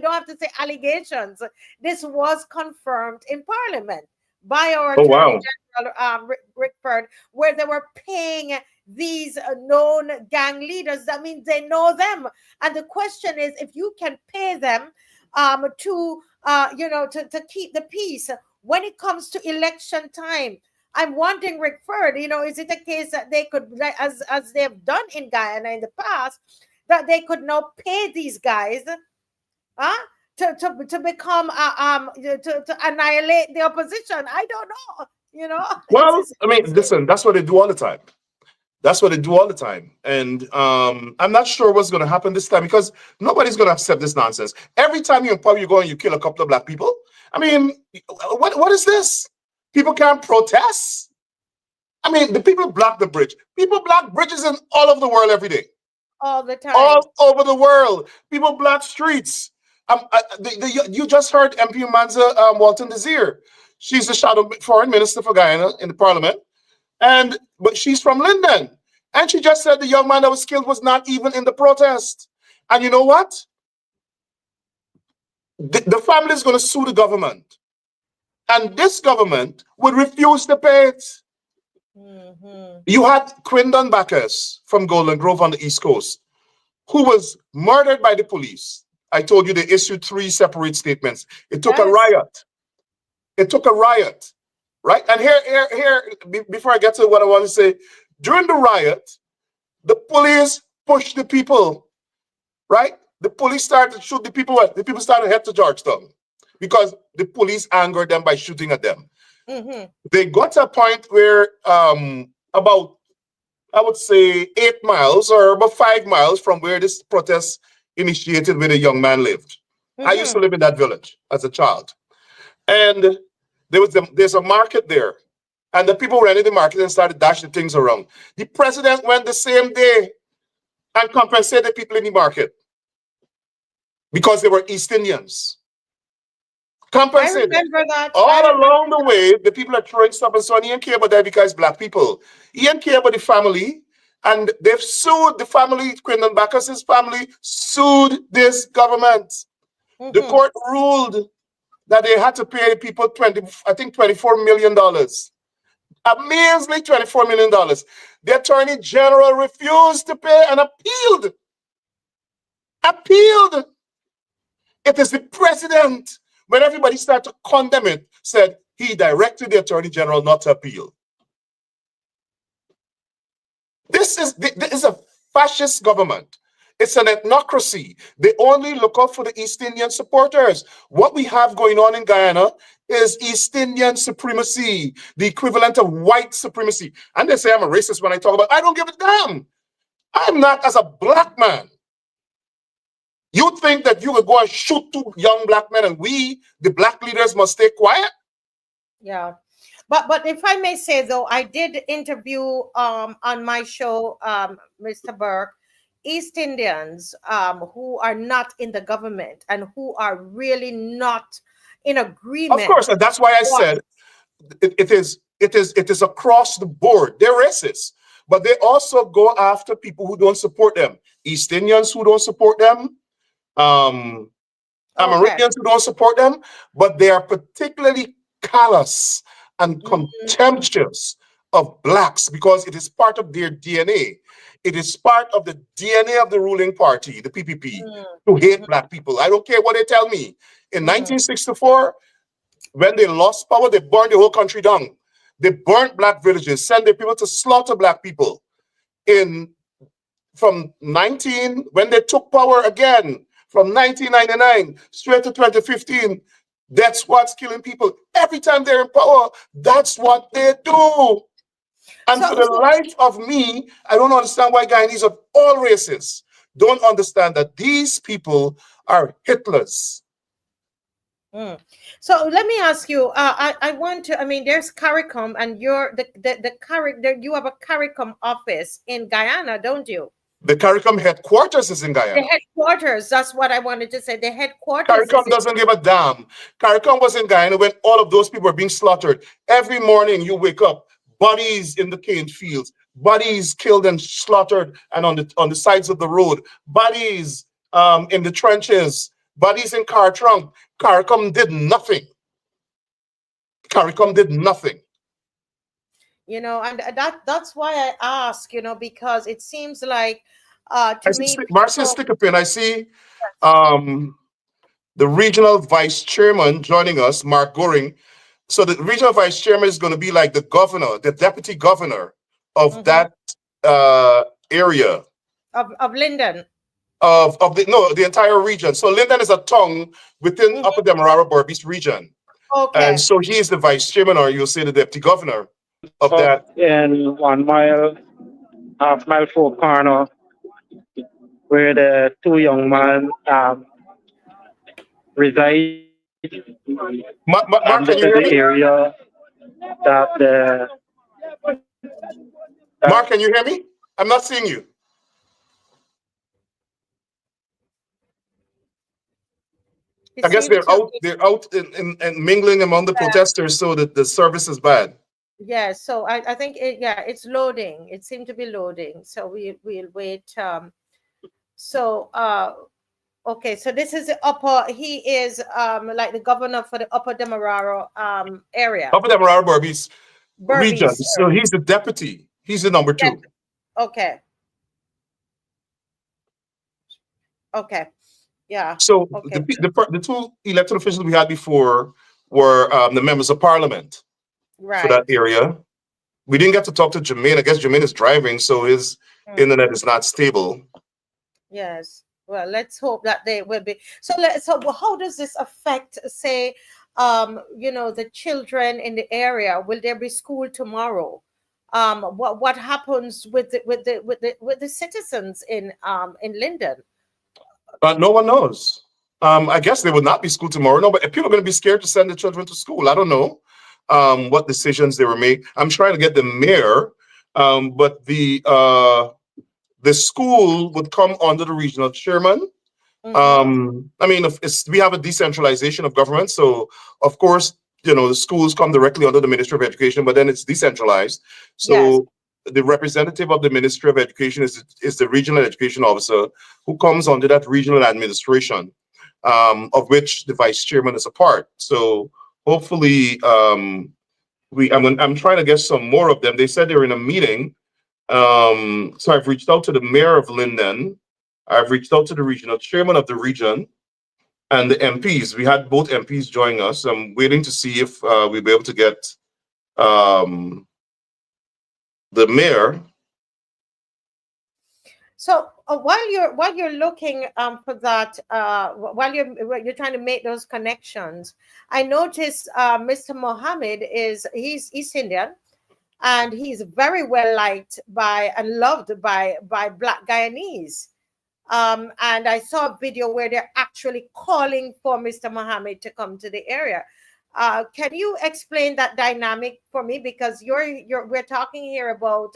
don't have to say allegations. This was confirmed in Parliament by our Attorney General, Rickford, where they were paying these known gang leaders. That means they know them. And the question is, if you can pay them to keep the peace when it comes to election time, I'm wondering, Rickford, is it a case that they could, as they've done in Guyana in the past, that they could now pay these guys to become to annihilate the opposition? I don't know. Well, I mean, listen, that's what they do all the time. That's what they do all the time. And I'm not sure what's going to happen this time, because nobody's going to accept this nonsense. Every time you in pub, you go and you kill a couple of black people. I mean, what is this? People can't protest. I mean, the people block the bridge. People block bridges in all over the world every day. All the time. All over the world. People block streets. You just heard MP Manza Walton Desir. She's the shadow foreign minister for Guyana in the parliament. But she's from Linden. And she just said the young man that was killed was not even in the protest. And you know what? The family is going to sue the government. And this government would refuse to pay it. Mm-hmm. You had Quindon Bacchus from Golden Grove on the East Coast, who was murdered by the police. I told you they issued 3 separate statements. It took a Yes. riot. It took a riot, right? And before I get to what I want to say, during the riot, the police pushed the people, right? The police started to shoot the people. The people started to head to Georgetown because the police angered them by shooting at them. Mm-hmm. They got to a point where about, I would say, 8 miles or about 5 miles from where this protest initiated, where the young man lived. I used Mm-hmm. to live in that village as a child. And there's a market there. And the people ran in the market and started dashing things around. The president went the same day and compensated the people in the market because they were East Indians. I Compensated. remember that. I All remember along the that. way, the people are throwing stuff and so on. He didn't care about that because black people. He didn't care about the family. And they've sued the family, Quindon Bacchus's family sued this government. The Mm-hmm. court ruled that they had to pay people $24 million. A measly $24 million. The attorney general refused to pay and appealed. Appealed. It is the president, when everybody started to condemn it, said he directed the attorney general not to appeal. This is a fascist government. It's an ethnocracy. They only look out for the East Indian supporters. What we have going on in Guyana is East Indian supremacy, the equivalent of white supremacy. And they say I'm a racist when I talk about it. I don't give a damn. I'm not as a black man. You think that you could go and shoot 2 young black men and we, the black leaders, must stay quiet? Yeah. But if I may say though, I did interview on my show, Mr. Burke, East Indians who are not in the government and who are really not in Of agreement. course, and that's why I What? said it is across the board. They're racist, but they also go after people who don't support them. East Indians who don't support them, um, Okay. Americans who don't support them, but they are particularly callous and Mm-hmm. contemptuous of blacks because it is part of their DNA. It is part of the DNA of the ruling party, the PPP, to hate Mm-hmm. black people. I don't care what they tell me. In Mm-hmm. 1964, when they lost power, they burned the whole country down. They burnt black villages, sent their people to slaughter black people. In from 19 when they took power again from 1999 straight to 2015, that's what's killing people. Every time they're in power, that's what they do. And for So, the so life of me, I don't understand why Guyanese of all races don't understand that these people are Hitlers. Mm. So let me ask you. I want to. I mean, there's CARICOM, and you're the you have a CARICOM office in Guyana, don't you? The CARICOM headquarters is in The Guyana. headquarters. That's what I wanted to say. The headquarters CARICOM is in. doesn't give a damn. CARICOM was in Guyana when all of those people were being slaughtered. Every morning you wake up, bodies in the cane fields, bodies killed and slaughtered and on the sides of the road, bodies in the trenches, bodies in car trunk. CARICOM did nothing. CARICOM did nothing. And that's why I ask. Because it seems like, I to see me, Marcia people. Stickapin. I see um, the regional vice chairman joining us, Mark Goring. So the regional vice chairman is going to be like the governor, the deputy governor of Mhm. that area of Linden. of the no the entire region. So Linden is a tongue within Mhm. Upper Demerara Berbice region, and Okay. so he is the vice chairman, or you'll say the deputy governor of Up that. in 1 mile, half-mile four corner, where the 2 young men reside, and Mark, this can is you the hear me? area that Mark, can you hear me? I'm not seeing you. He I guess seemed they're to out. be. They're out and mingling among the protesters, so that the service is bad. Yeah, so I think it's loading. It seemed to be loading. So we'll wait. So okay, so this is the upper. He is like the governor for the Upper Demerara area. Upper Demerara Berbice. Burmese, region. So sir. he's the deputy. He's the number Dep- two. okay. Okay. Yeah. So Okay. the two elected officials we had before were the members of parliament for that Right. area. We didn't get to talk to Jermaine. I guess Jermaine is driving, so his Mm. internet is not stable. Yes. Well, let's hope that they will be. So how does this affect, say, the children in the area? Will there be school tomorrow? What happens with the citizens in Linden? No one knows. I guess there will not be school tomorrow. No, but people are going to be scared to send the children to school. I don't know what decisions they will make. I'm trying to get the mayor, but the school would come under the regional chairman. Mm-hmm. I mean, if we have a decentralization of government, so of course, the schools come directly under the Ministry of Education, but then it's decentralized. Yes. So the representative of the Ministry of Education is the regional education officer who comes under that regional administration, of which the vice chairman is a part. So hopefully, I'm trying to get some more of them. They said they're in a meeting. So I've reached out to the mayor of Linden. I've reached out to the regional chairman of the region and the MPs. We had both MPs join us. I'm waiting to see if we'll be able to get um, the mayor. So while you're looking for that, while you're trying to make those connections, I noticed Mr. Mohammed he's East Indian, and he's very well liked by and loved by Black Guyanese. And I saw a video where they're actually calling for Mr. Mohammed to come to the area. Can you explain that dynamic for me? Because we're talking here about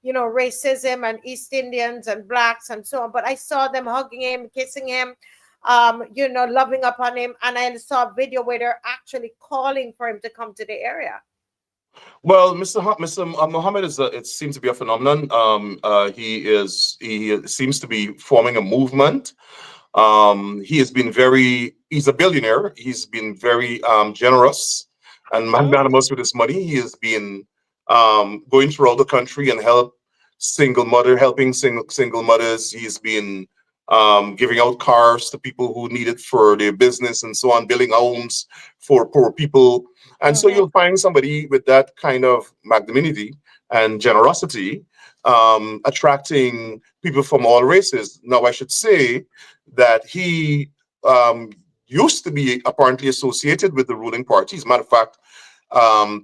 racism and East Indians and blacks and so on. But I saw them hugging him, kissing him, loving upon him, and I saw a video where they're actually calling for him to come to the area. Well, Mr. Mohammed it seems to be a phenomenon. He seems to be forming a movement. He's a billionaire. He's been very generous and Mm-hmm. magnanimous with his money. He has been going throughout the country and helping single mothers. He's been giving out cars to people who need it for their business and so on, building homes for poor people. And so Mm-hmm. you'll find somebody with that kind of magnanimity and generosity attracting people from all races. Now, I should say that he used to be apparently associated with the ruling party. As a matter of fact,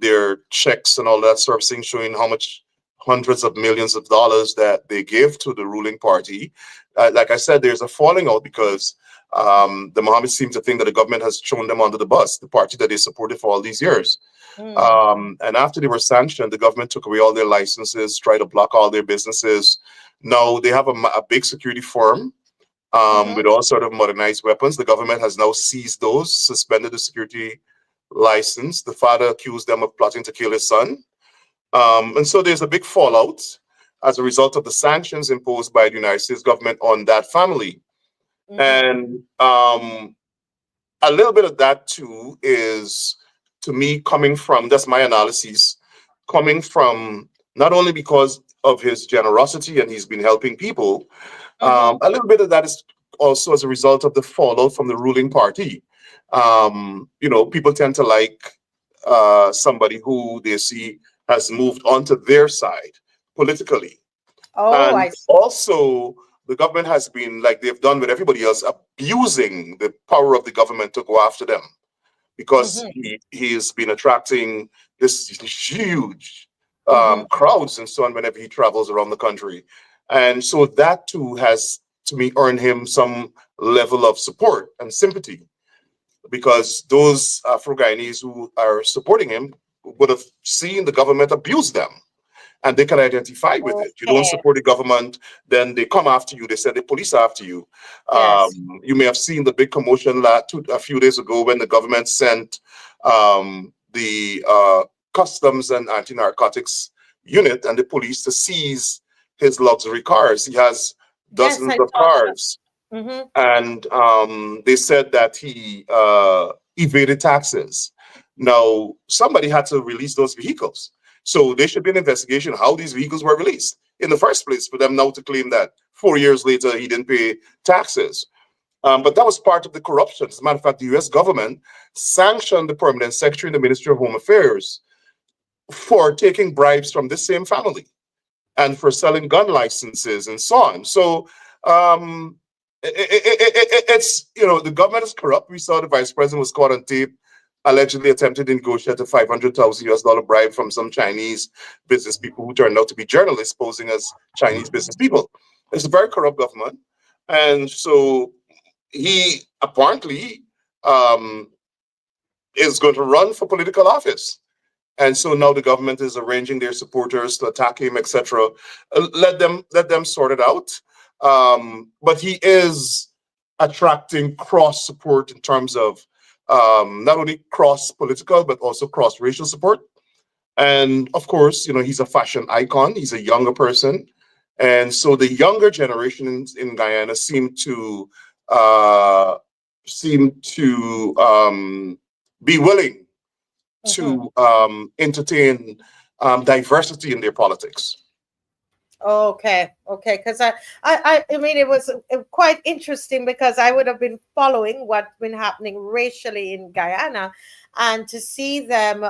their checks and all that sort of thing showing how much hundreds of millions of dollars that they give to the ruling party. Like I said, there's a falling out because the Mohammeds seem to think that the government has thrown them under the bus, the party that they supported for all these years. Mm. And after they were sanctioned, the government took away all their licenses, tried to block all their businesses. Now they have a big security firm Mm-hmm. with all sort of modernized weapons. The government has now seized those, suspended the security license. The father accused them of plotting to kill his son. And so there's a big fallout as a result of the sanctions imposed by the United States government on that family. Mm-hmm. And a little bit of that too is, to me, coming from, that's my analysis, coming from not only because of his generosity and he's been helping people, Mm-hmm. a little bit of that is also as a result of the fallout from the ruling party. People tend to like somebody who they see has moved onto their side politically. Oh, And I see. also, the government has been, like they've done with everybody else, abusing the power of the government to go after them because Mm-hmm. he has been attracting this huge Mm-hmm. crowds and so on whenever he travels around the country. And so that too has, to me, earned him some level of support and sympathy because those Afro-Guyanese who are supporting him would have seen the government abuse them and they can identify with it. You don't Okay. support the government, then they come after you. They send the police after you. Yes. You may have seen the big commotion a few days ago when the government sent the customs and anti-narcotics unit and the police to seize his luxury cars. He has Yes, dozens I of saw that. cars, Mm-hmm. and they said that he evaded taxes. Now, somebody had to release those vehicles. So there should be an investigation how these vehicles were released in the first place for them now to claim that 4 years later he didn't pay taxes. But that was part of the corruption. As a matter of fact, the US government sanctioned the permanent secretary in the Ministry of Home Affairs for taking bribes from this same family and for selling gun licenses and so on. So it's, the government is corrupt. We saw the vice president was caught on tape, allegedly attempted to negotiate a $500,000 bribe from some Chinese business people who turned out to be journalists posing as Chinese business people. It's a very corrupt government. And so he apparently is going to run for political office. And so now the government is arranging their supporters to attack him, etc. Let them sort it out. But he is attracting cross support in terms of not only cross political but also cross racial support. And of course, he's a fashion icon. He's a younger person, and so the younger generations in Guyana seem to be willing to entertain diversity in their politics. Okay, because I mean, it was quite interesting because I would have been following what's been happening racially in Guyana, and to see them,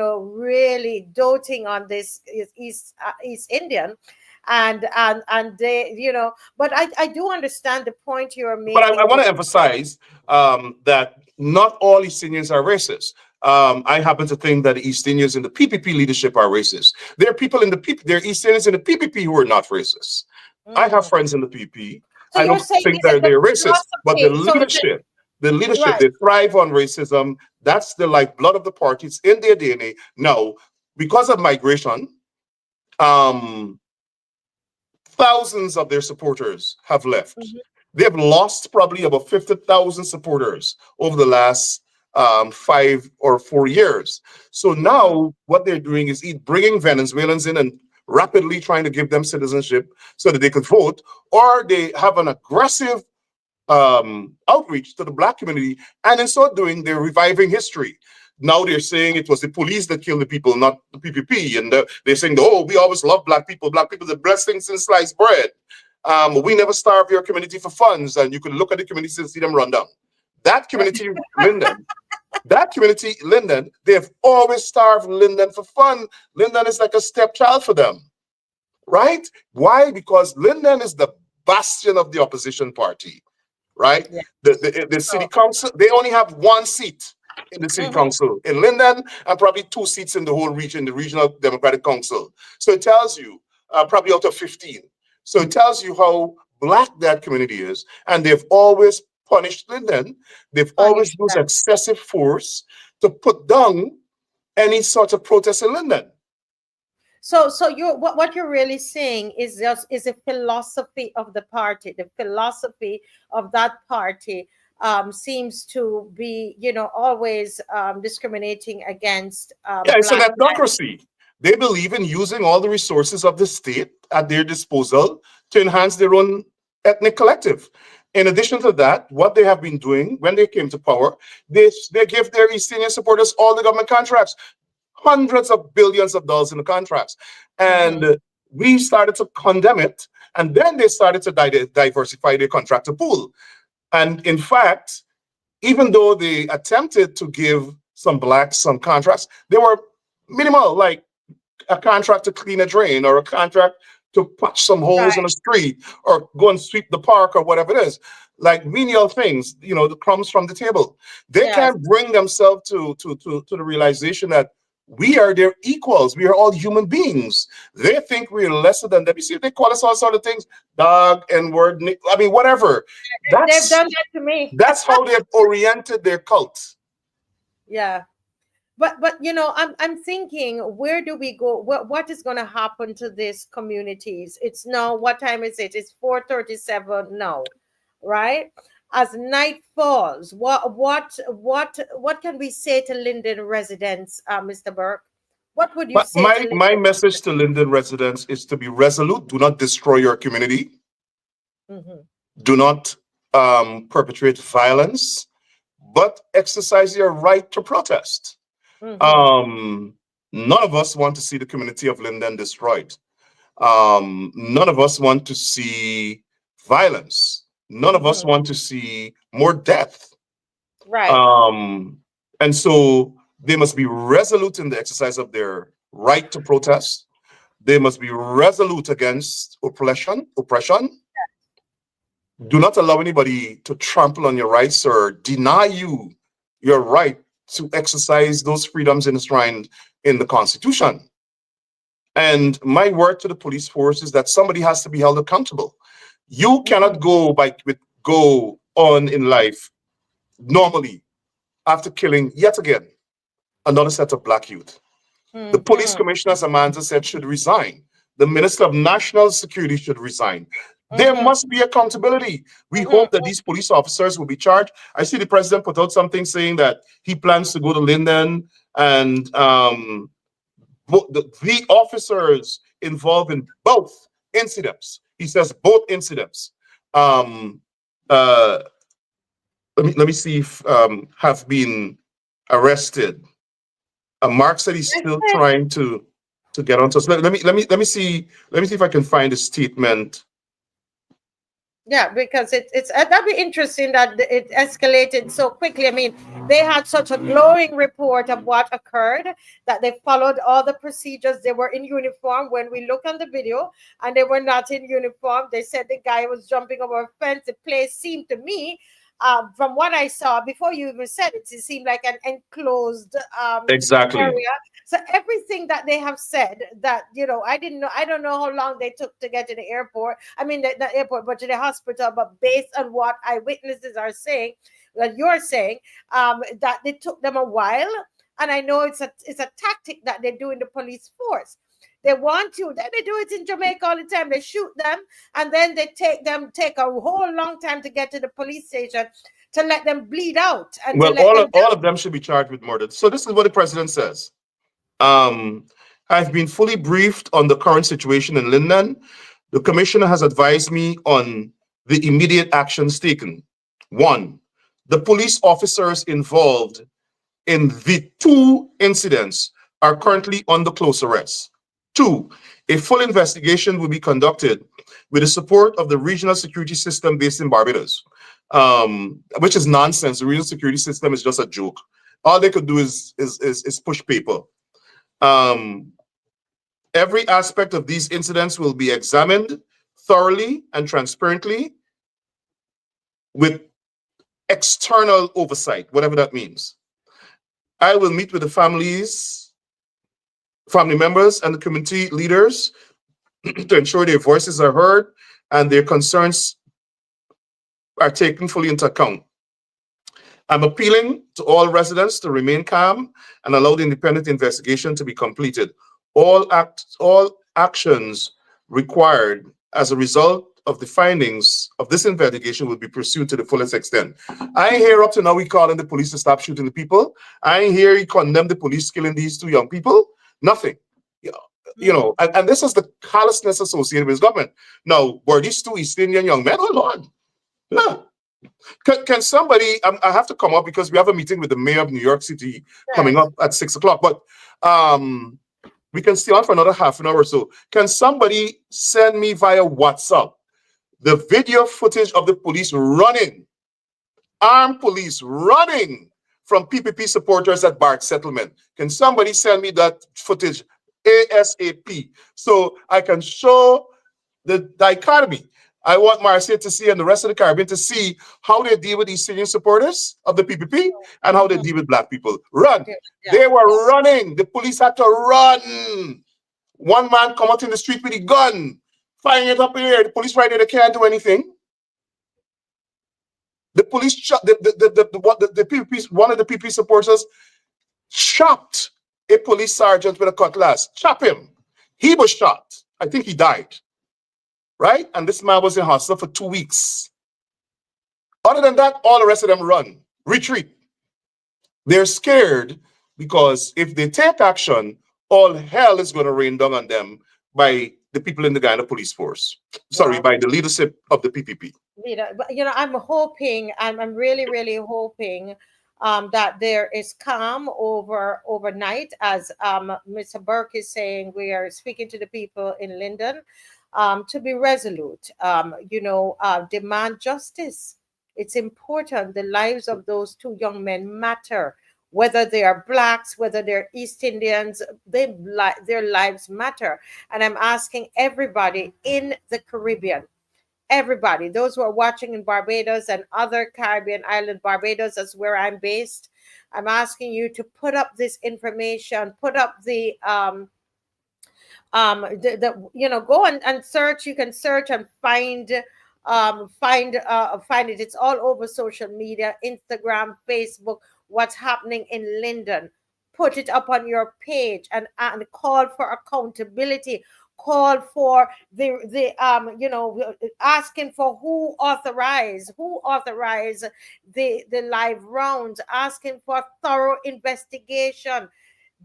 really doting on this East Indian, and they, but I do understand the point you're making. But I want to emphasize that not all East Indians are racist. I happen to think that the East Indians in the PPP leadership are racist. There are people in there are East Indians in the PPP who are not racist. I have friends in the PPP. So I don't think they're racist, but the leadership, right. They thrive on racism. That's the lifeblood of the party. It's in their DNA. Now, because of migration, thousands of their supporters have left. They've lost probably about 50,000 supporters over the last 5 or 4 years. So now what they're doing is bringing Venezuelans in and rapidly trying to give them citizenship so that they could vote, or they have an aggressive outreach to the Black community, and in so doing, they're reviving history. Now they're saying it was the police that killed the people, not the PPP, and they're saying, "Oh, we always love Black people. Black people, the best thing since sliced bread. We never starve your community for funds, and you can look at the community and see them run down." That community, Linden, they've always starved Linden for fun. Linden is like a stepchild for them, right? Why? Because Linden is the bastion of the opposition party, right? Yeah. The city council, they only have 1 seat in the city council in Linden, and probably 2 seats in the whole region, the regional Democratic Council. So it tells you, probably out of 15. So it tells you how Black that community is, and they've always punished Linden. They've always used excessive force to put down any sort of protest in Linden. So what you're really saying is a philosophy of the party. The philosophy of that party seems to be, always discriminating against. It's an ethnocracy. They believe in using all the resources of the state at their disposal to enhance their own ethnic collective. In addition to that, what they have been doing when they came to power, they give their East Indian supporters all the government contracts, hundreds of billions of dollars in the contracts. And we started to condemn it. And then they started to diversify their contractor pool. And in fact, even though they attempted to give some Blacks some contracts, they were minimal, like a contract to clean a drain or a contract to patch some holes in the street or go and sweep the park or whatever it is, like menial things, the crumbs from the table. They can't bring themselves to the realization that we are their equals. We are all human beings. They think we're lesser than them. You see, they call us all sort of things, dog, N-word, I mean, whatever. They've done that to me. That's how they've oriented their cult. Yeah. But I'm thinking, where do we go? What is going to happen to these communities? It's now, what time is it? It's 4:37 now, right? As night falls, what can we say to Linden residents, Mr. Burke? What would you say? My message to Linden residents is to be resolute. Do not destroy your community. Do not perpetrate violence. but exercise their right to protest. None of us want to see the community of Linden destroyed. None of us want to see violence. None of us want to see more death. Right. And so they must be resolute in the exercise of their right to protest. They must be resolute against oppression. Do not allow anybody to trample on your rights or deny you your right to exercise those freedoms enshrined in the Constitution. And my word to the police force is that somebody has to be held accountable. You cannot go on in life normally after killing yet again another set of Black youth. The police commissioner, as Amanda said, should resign. The Minister of National Security should resign. There must be accountability. We hope that these police officers will be charged. I see the president put out something saying that he plans to go to Linden and the officers involved in both incidents. He says both incidents. Let me see if have been arrested. Mark said he's still trying to get onto us. Let me see if I can find a statement. Yeah, because it's that'd be interesting that it escalated so quickly. I mean, they had such a glowing report of what occurred, that they followed all the procedures. They were in uniform. When we look on the video, and they were not in uniform, they said the guy was jumping over a fence. The place seemed to me, from what I saw before you even said it, it seemed like an enclosed Exactly. area. So everything that they have said, that I didn't know. I don't know how long they took to get to the airport. I mean, the airport, but to the hospital. But based on what eyewitnesses are saying, that you're saying, that it took them a while. And I know it's a tactic that they do in the police force. They want you. Then they do it in Jamaica all the time. They shoot them, and then they take a whole long time to get to the police station to let them bleed out. And well, all of them should be charged with murder. So this is what the president says. I've been fully briefed on the current situation in Linden. The commissioner has advised me on the immediate actions taken. 1, the police officers involved in the 2 incidents are currently under close arrest. 2, a full investigation will be conducted with the support of the regional security system based in Barbados, which is nonsense. The regional security system is just a joke. All they could do is push paper. Every aspect of these incidents will be examined thoroughly and transparently with external oversight, whatever that means. I will meet with the family members and the community leaders to ensure their voices are heard and their concerns are taken fully into account. I'm appealing to all residents to remain calm and allow the independent investigation to be completed. All actions required as a result of the findings of this investigation will be pursued to the fullest extent. I ain't hear up to now we calling the police to stop shooting the people. I ain't hear he condemn the police killing these 2 young people. Nothing. And this is the callousness associated with his government. Now, were these 2 East Indian young men? Hold on. No. Can somebody, I have to come up because we have a meeting with the mayor of New York City coming up at 6 o'clock, but we can stay on for another half an hour or so. Can somebody send me via WhatsApp the video footage of the police running, armed police running from PPP supporters at Bart Settlement? Can somebody send me that footage ASAP so I can show the dichotomy? I want Marcia to see and the rest of the Caribbean to see how they deal with these Syrian supporters of the PPP and how they deal with Black people. Run. They were running. The police had to run. One man come out in the street with a gun, firing it up in the air. The police right there, they can't do anything. The police shot the PPP, one of the PPP supporters chopped a police sergeant with a cutlass. Chop him. He was shot. I think he died. Right? And this man was in hospital for 2 weeks. Other than that, all the rest of them run, retreat. They're scared because if they take action, all hell is going to rain down on them by the people in the Guyana police force. Sorry, by the leadership of the PPP. But I'm hoping, I'm really, really hoping that there is calm overnight, as Mr. Burke is saying. We are speaking to the people in Linden to be resolute, demand justice. It's important. The lives of those two young men matter. Whether they are blacks, whether they're East Indians, their lives matter. And I'm asking everybody in the Caribbean, everybody, those who are watching in Barbados and other Caribbean island, Barbados is where I'm based. I'm asking you to put up this information, put up go and search. You can search and find it. It's all over social media, Instagram, Facebook, what's happening in Linden. Put it up on your page and call for accountability. Call for asking for who authorized the live rounds, asking for thorough investigation.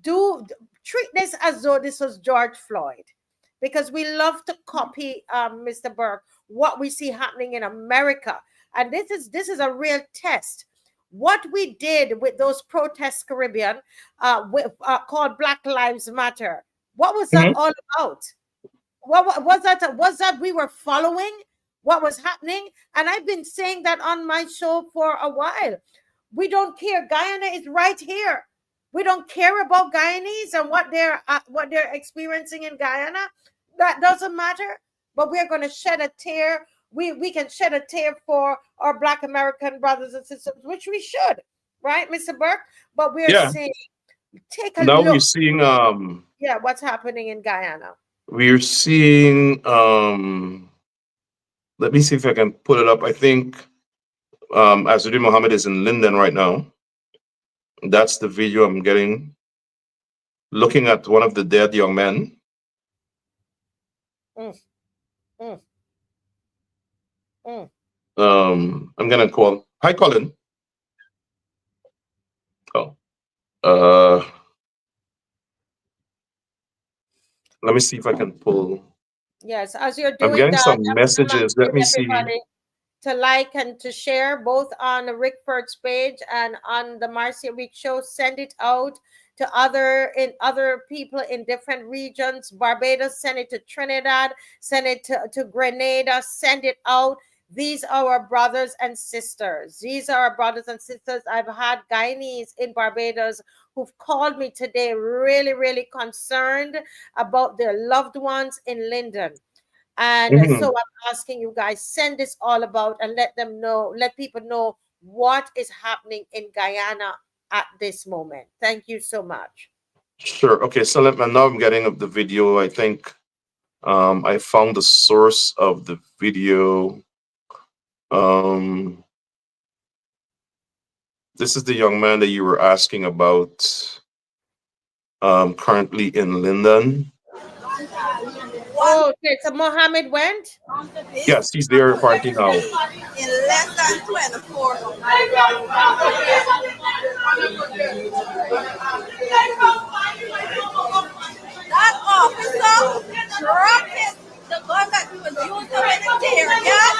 Treat this as though this was George Floyd, because we love to copy, Mr. Burke, what we see happening in America, and this is a real test. What we did with those protests, Caribbean, called Black Lives Matter. What was that Mhm. all about? What was that? Was that we were following what was happening? And I've been saying that on my show for a while. We don't care. Guyana is right here. We don't care about Guyanese and what they're experiencing in Guyana. That doesn't matter. But we're going to shed a tear. We can shed a tear for our Black American brothers and sisters, which we should, right, Mr. Burke? But we're Yeah. saying, take a Now we're look. seeing Yeah, what's happening in Guyana? we're seeing let me see if I can pull it up. I think Azuddin Mohammed is in Linden right now. That's the video I'm getting. Looking at one of the dead young men. Mm, mm, mm. I'm gonna call. Hi, Colin. Oh, uh, let me see if I can pull. Yes, as you're I'm doing getting that, some I'm messages. Let asking me see. everybody to like and to share both on the Rickford's page and on the Marcia Week show. Send it out to other people in different regions. Barbados, send it to Trinidad, send it to Grenada, send it out. These are our brothers and sisters. These are our brothers and sisters. I've had Guyanese in Barbados who've called me today, really, really concerned about their loved ones in Linden. And so Mhm. I'm asking you guys, send this all about and let people know what is happening in Guyana at this moment. Thank you so much. Sure. Okay. So now I'm getting up the video. I think I found the source of the video. Um, this is the young man that you were asking about. Currently in Linden. Oh, okay. So Mohammed went? Yes, he's there party now. In less than 24. That officer dropped the gun that he was using when the tear gas,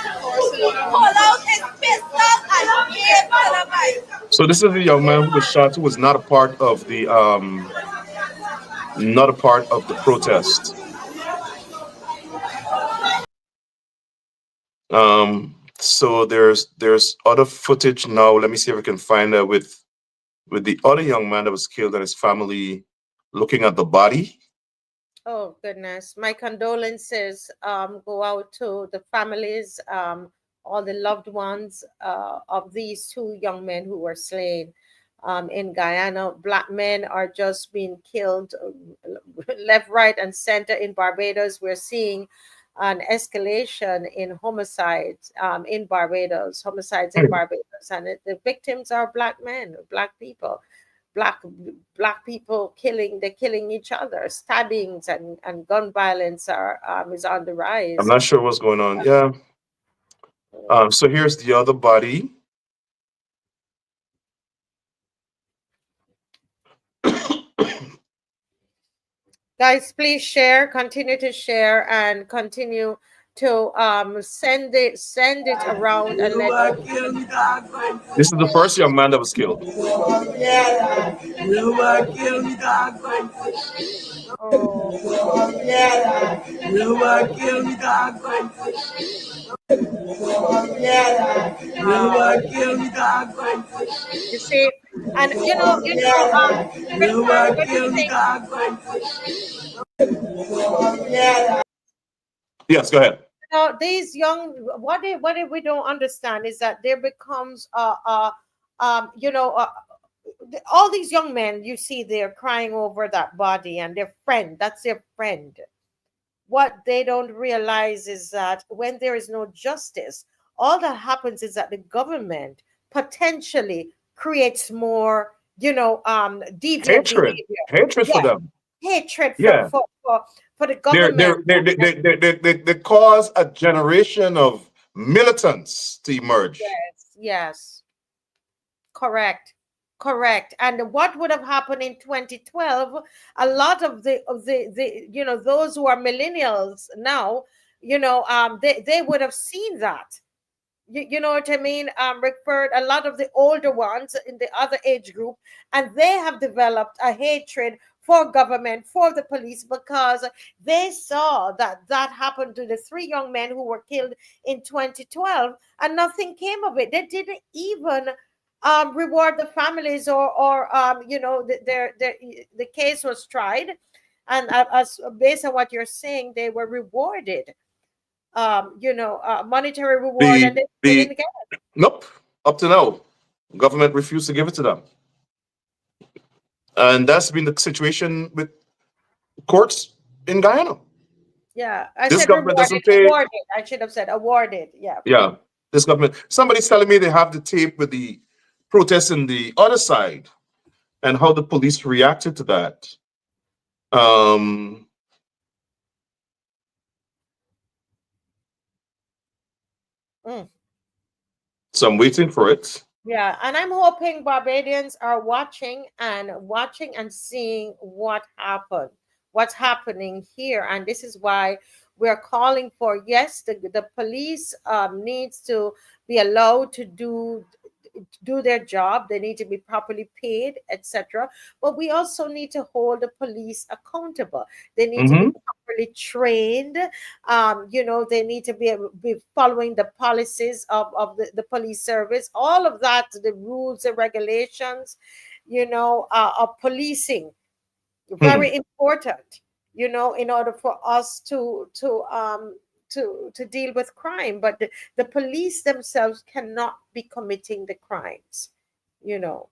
pull out his pistol and gave to the vice. So this is the young man who was shot, who was not a part of the protest. So there's other footage now. Let me see if I can find that with the other young man that was killed and his family looking at the body. Oh goodness. My condolences go out to the families, all the loved ones of these two young men who were slain in Guyana. Black men are just being killed left, right, and center in Barbados. We're seeing an escalation in homicides in Barbados, and the victims are black men, black people, black black people killing each other. Stabbings and gun violence are is on the I'm rise. not sure what's going on. Yeah. So here's the other body. Guys, please share, continue to share, and continue to send it around and let This is the first young man that was killed. oh wow. You see, and Rickford, what do you think? Yes, go ahead. These young, we don't understand is that there becomes all these young men you see they're crying over that body and their friend, that's their friend. What they don't realize is that when there is no justice, all that happens is that the government potentially creates more, deviant Hatred, behavior. hatred for Yeah, them. hatred for Yeah, for for, for the they're government. they're, they're, they they cause a generation of militants to emerge. Yes, yes, correct. Correct. And what would have happened in 2012, a lot of the those who are millennials now, they would have seen that. You know what I mean, Rickford, a lot of the older ones in the other age group, and they have developed a hatred for government, for the police, because they saw that happened to the three young men who were killed in 2012, and nothing came of it. They didn't even reward the families, or the case was tried, and as based on what you're saying, they were rewarded, monetary reward, and The they the didn't get. Nope. Up to now, government refused to give it to them, and that's been the situation with courts in Guyana. Yeah, I This said government rewarded, doesn't pay. awarded. I should have said awarded. Yeah. Yeah, this government. Somebody's telling me they have the tape with the protests in the other side and how the police reacted to that. Um, Mm. so I'm waiting for it. Yeah, and I'm hoping Barbadians are watching and seeing what's happening here, and this is why we're calling for, yes, the police needs to be allowed to do their job. They need to be properly paid, etc. But we also need to hold the police accountable. They need to be Hmm. properly trained. They need to be following the policies of the police service, all of that, the rules and regulations, of policing, Hmm. very important, in order for us to deal with crime. But the police themselves cannot be committing the crimes, you know.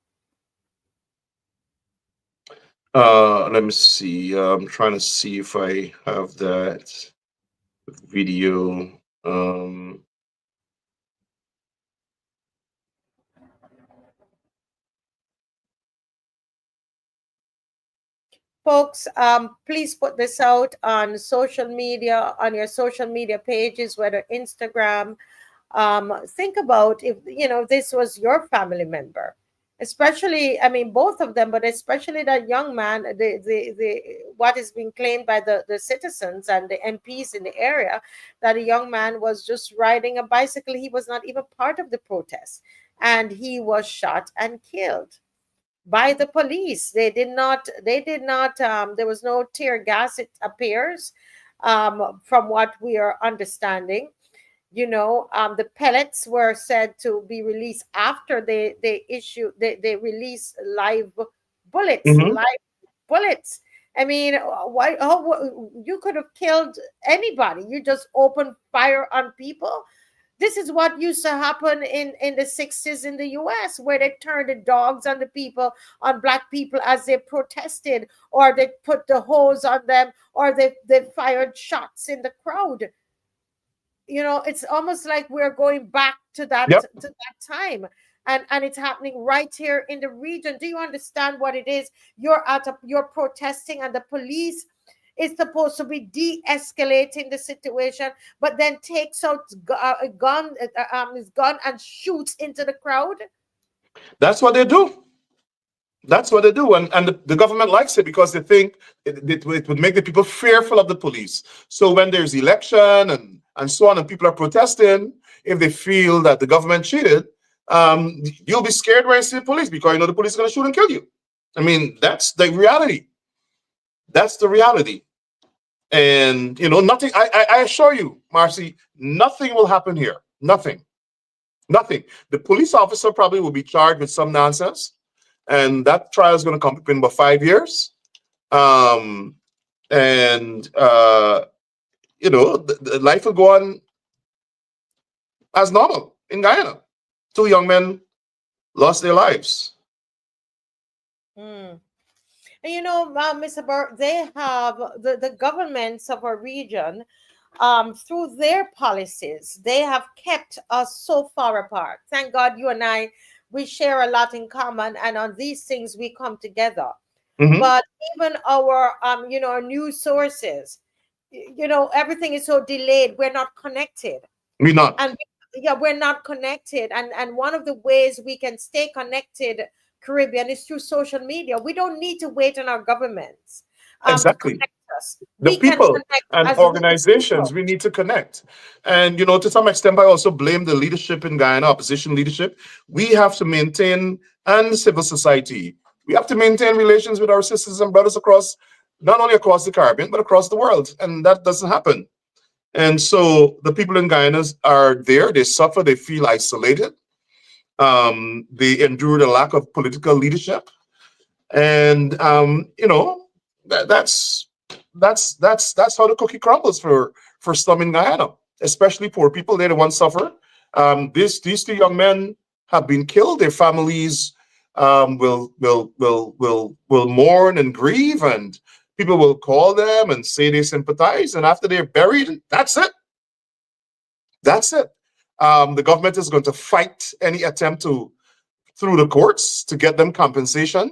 Let me see. I'm trying to see if I have that video. Um, Folks, please put this out on social media, on your social media pages, whether Instagram. Think about if this was your family member, especially, I mean, both of them, but especially that young man, the what is being claimed by the citizens and the MPs in the area, that a young man was just riding a bicycle. He was not even part of the protest, and he was shot and killed by the police. They did not there was no tear gas, it appears, from what we are understanding. The pellets were said to be released after they release mhm. live bullets. I mean, why? You could have killed anybody. You just open fire on people. This is what used to happen in the 60s in the US, where they turned the dogs on the people, on black people, as they protested, or they put the hose on them, or they fired shots in the crowd. It's almost like we're going back Yep. to that time, and it's happening right here in the region. Do you understand what it is? You're protesting, and the police is supposed to be de-escalating the situation, but then takes out his gun and shoots into the crowd. That's what they do. That's what they do, and the government likes it because they think it would make the people fearful of the police. So when there's election and so on, and people are protesting, if they feel that the government cheated, you'll be scared when you see the police because you know the police are going to shoot and kill you. I mean, that's the reality. That's the reality. And you know, nothing. I assure you, Marcy, nothing will happen here. Nothing. Nothing. The police officer probably will be charged with some nonsense, and that trial is going to come up in about 5 years. Um, and you know, the life will go on as normal in Guyana. Two young men lost their lives. Mm. And you know, Mr. Burke, they have the governments of our region, through their policies, they have kept us so far apart. Thank God you and I, we share a lot in common, and on these things we come together. Hmm. But even our, you know, our news sources, you know, everything is so delayed. We're not connected, We not. and yeah, we're not connected. And one of the ways we can stay connected, Caribbean, is through social media. We don't need to wait on our governments to Exactly. connect us. The We can people connect and as we organizations, people. we need to connect. And, you know, to some extent, I also blame the leadership in Guyana, opposition leadership. We have to maintain, and civil society, we have to maintain relations with our sisters and brothers across, not only across the Caribbean, but across the world. And that doesn't happen. And so the people in Guyana are there, they suffer, they feel isolated. They endure the lack of political leadership. And you know, that's how the cookie crumbles for some in Guyana, especially poor people. They're the ones suffer. These two young men have been killed. Their families will mourn and grieve, and people will call them and say they sympathize. And after they're buried, that's it. That's it. The government is going to fight any attempt to through the courts to get them compensation.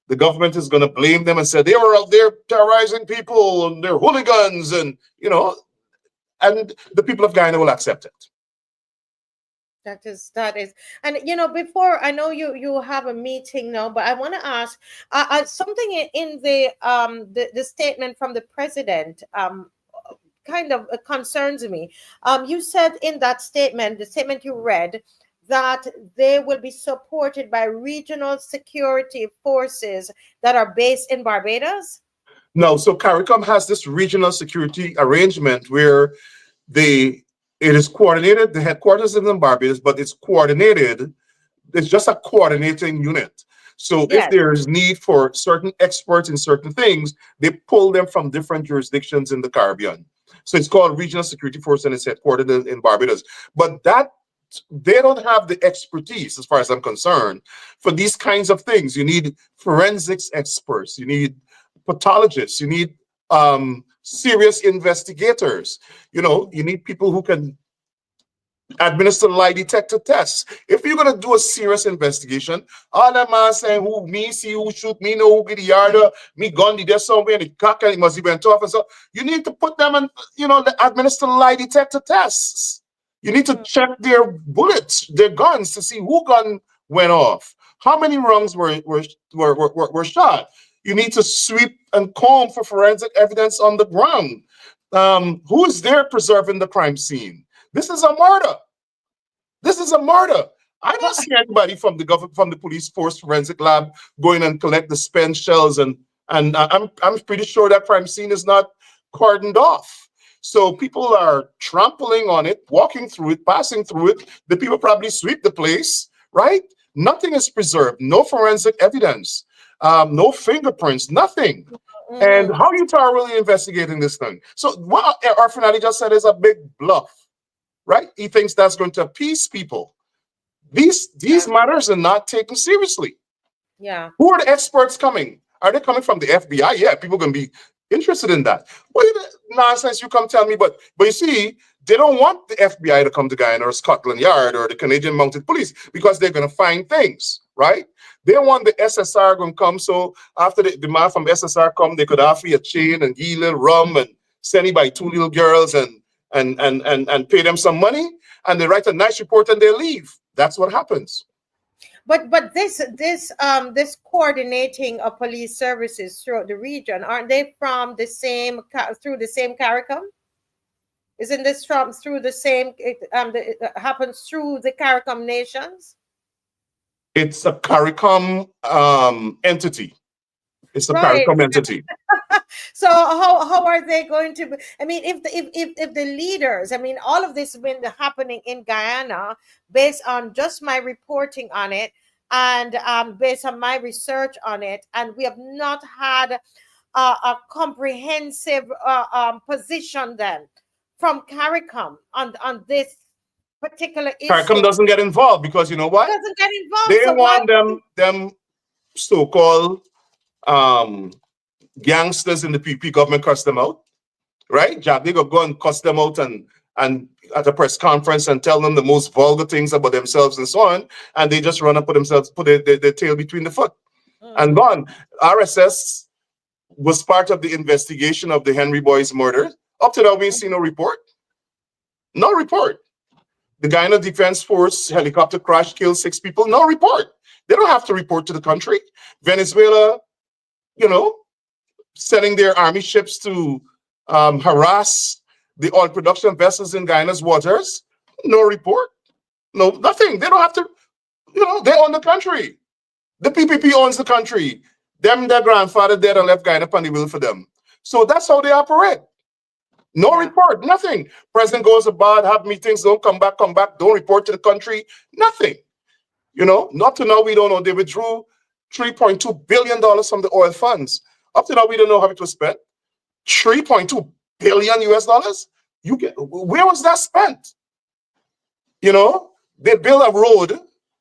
The government is going to blame them and say they were out there terrorizing people and they're hooligans, and you know, and the people of Guyana will accept it. That is, and you know, before, I know you have a meeting now, but I want to ask something in the statement from the president. Kind of concerns me. You said in that statement, the statement you read, that they will be supported by regional security forces that are based in Barbados. No, so CARICOM has this regional security arrangement where they it is coordinated. The headquarters is in Barbados, but it's coordinated. It's just a coordinating unit. So if Yes. there is need for certain experts in certain things, they pull them from different jurisdictions in the Caribbean. So it's called Regional Security Force, and it's headquartered in Barbados. But that they don't have the expertise, as far as I'm concerned, for these kinds of things. You need forensics experts, you need pathologists, you need serious investigators. You know, you need people who can administer lie detector tests. If you're gonna do a serious investigation, all that man saying who me see who shoot me know who get the yard me gun the there somewhere and the cock and it must be went off and so you need to put them and you know administer lie detector tests. You need to check their bullets, their guns to see who gun went off, how many rounds were shot. You need to sweep and comb for forensic evidence on the ground. Who is there preserving the crime scene? This is a murder. This is a murder. I don't see anybody from the government, from the police force forensic lab going and collect the spent shells, and I'm pretty sure that crime scene is not cordoned off. So people are trampling on it, walking through it, passing through it. The people probably sweep the place, right? Nothing is preserved. No forensic evidence. No fingerprints. Nothing. And Mhm. how you thoroughly investigating this thing? So what our finale just said is a big bluff, right? He thinks that's going to appease people. These Yeah. matters are not taken seriously. Yeah. Who are the experts coming? Are they coming from the FBI? Yeah, people can be interested in that. What is the nonsense you come tell me? But you see, they don't want the FBI to come to Guyana or Scotland Yard or the Canadian Mounted Police because they're going to find things, right? They want the SSR going to come. So after the man from SSR come, they could offer you a chain and give you a little rum and send you by two little girls and pay them some money. And they write a nice report and they leave. That's what happens. But this coordinating of police services throughout the region, aren't they from the same through the same CARICOM? Isn't this from through the same? It happens through the CARICOM nations, It's a CARICOM entity. It's a right? CARICOM entity. So how are they going to be, I mean, if the leaders, I mean, all of this has been happening in Guyana based on just my reporting on it, and based on my research on it, and we have not had a comprehensive position then from CARICOM on this particular CARICOM issue. doesn't get involved because you know what? Doesn't get They involved. So why? want them so-called gangsters in the PP government cuss them out, right? Jack, they go and cuss them out and at a press conference and tell them the most vulgar things about themselves and so on, and they just run up with themselves, put their tail between the foot and gone. RSS was part of the investigation of the Henry Boy's murder. Up to now, we ain't seen no report. No report. The Guyana Defense Force helicopter crash killed 6 people. No report. They don't have to report to the country. Venezuela, you know, sending their army ships to harass the oil production vessels in Guyana's waters. No report. No, nothing. They don't have to, you know, they own the country. The PPP owns the country. Them, their grandfather dead and left Guyana upon the will for them. So that's how they operate. No report, nothing. President goes abroad, have meetings, don't come back, don't report to the country, nothing. You know, not to now, we don't know. They withdrew $3.2 billion from the oil funds. Up to now, we don't know how it was spent. 3.2 billion US dollars? Where was that spent? You know, they built a road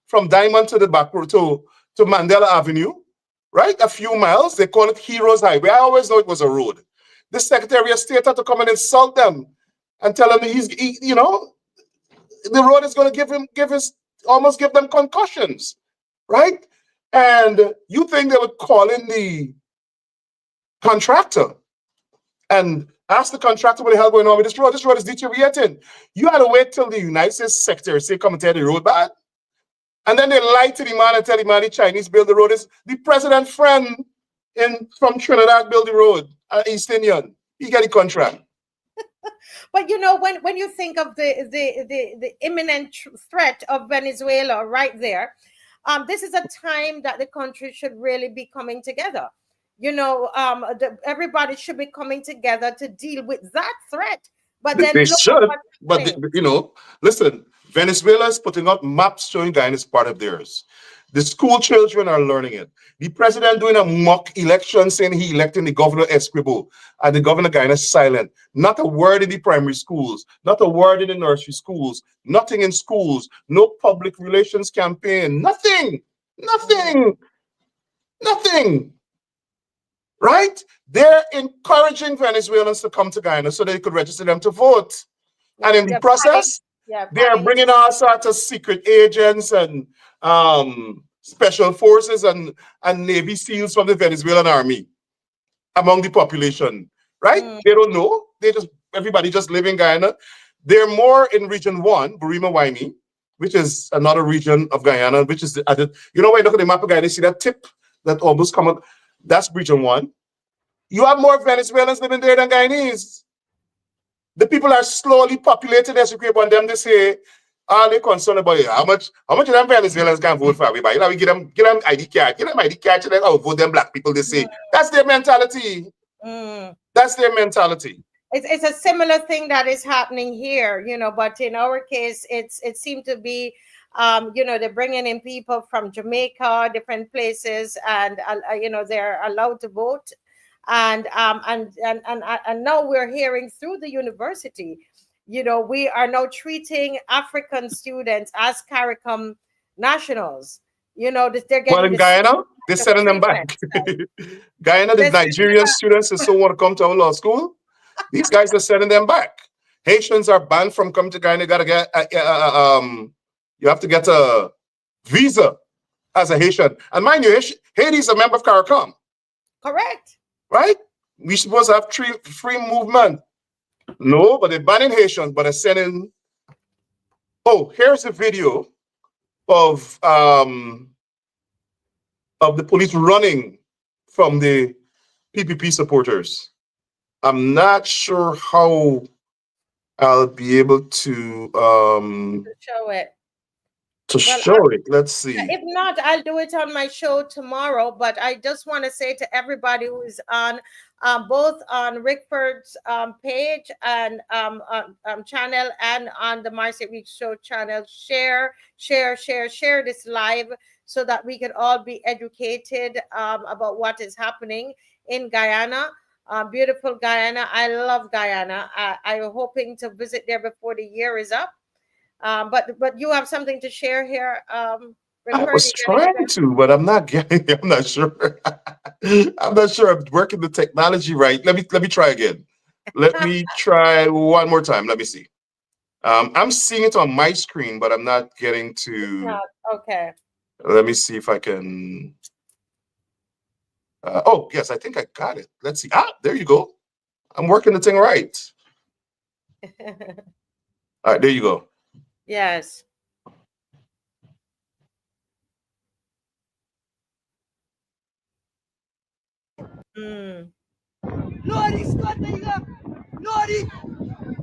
from Diamond to the back road to Mandela Avenue, right? A few miles. They call it Heroes Highway. I always know it was a road. The Secretary of State had to come and insult them and tell them you know, the road is going to almost give them concussions, right? And you think they would call in the contractor and ask the contractor what the hell going on with this road? This road is deteriorating. You had to wait till the United States Secretary of State come and tell the road bad. And then they lie to the man and tell the man the Chinese build the road. Is the president friend from Trinidad build the road at East Indian. He get the contract. But you know, when you think of the imminent threat of Venezuela right there, this is a time that the country should really be coming together. You know, everybody should be coming together to deal with that threat. But then They look at should, what's but happening. you know, listen, Venezuela is putting out maps showing Guyana is part of theirs. The school children are learning it. The president doing a mock election saying he electing the governor Escribo, and the governor Guyana is silent. Not a word in the primary schools, not a word in the nursery schools, nothing in schools, no public relations campaign, nothing, nothing, nothing. Right? They're encouraging Venezuelans to come to Guyana so they could register them to vote. And in the process, they're bringing all sorts of secret agents and special forces and Navy SEALs from the Venezuelan army among the population, right? They don't know. Everybody just live in Guyana. They're more in region 1, Burima Waimi, which is another region of Guyana, which is, you know, when you look at the map of Guyana, you see that tip that almost come up. That's region 1. You have more Venezuelans living there than Guyanese. The people are slowly populated as you create on them. They say, are they concerned about it? How much of them Venezuelans can vote for everybody? You know, we give them ID card, give them ID card, and then vote them black people. They say that's their mentality. That's their mentality. It's a similar thing that is happening here, you know, but in our case, it seemed to be, you know, they're bringing in people from Jamaica, different places, and you know, they're allowed to vote. And now we're hearing through the university, you know, we are now treating African students as CARICOM nationals. You know, they're getting. Well, in Guyana, they're sending them back. Guyana, the Nigerian students that still want to come to our law school, these guys are sending them back. Haitians are banned from coming to Guyana. You gotta get you have to get a visa as a Haitian. And mind you, Haiti is a member of CARICOM. Correct. Right? We supposed to have free movement. No, but they're banning Haitians, but they're sending. Oh, here's a video of the police running from the PPP supporters. I'm not sure how I'll be able Show it. to Well, show it. Let's see. if not, I'll do it on my show tomorrow. But I just want to say to everybody who is on both on Rickford's page and channel and on the Marcy Week Show channel, share this live so that we can all be educated about what is happening in Guyana. Beautiful Guyana. I love Guyana. I'm hoping to visit there before the year is up. But you have something to share here, I Rickford. was trying to, but I'm not getting. I'm not sure. I'm not sure I'm working the technology right. Let me try again. Let me try one more time. Let me see. I'm seeing it on my screen, but I'm not getting to. Okay. Let me see if I can. Oh yes, I think I got it. Let's see. Ah, there you go. I'm working the thing right. All right, there you go. Yes. Mm. Lori, Scott, Lori,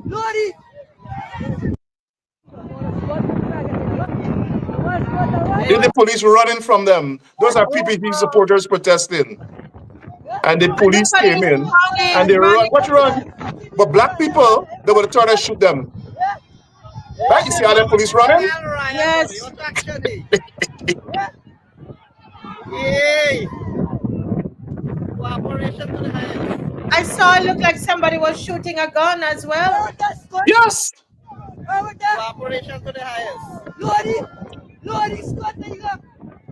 Lori. Then the police running from them. Those are PPP supporters protesting, and the And the police came police in and they run. running. What you run? But black people, they would turn and shoot them. Right? You see how them police running? Yes. Yay! Cooperation to the highest. I saw it look like somebody was shooting a gun as well. Yes. Cooperation to the highest. Lori, Lori, Scott,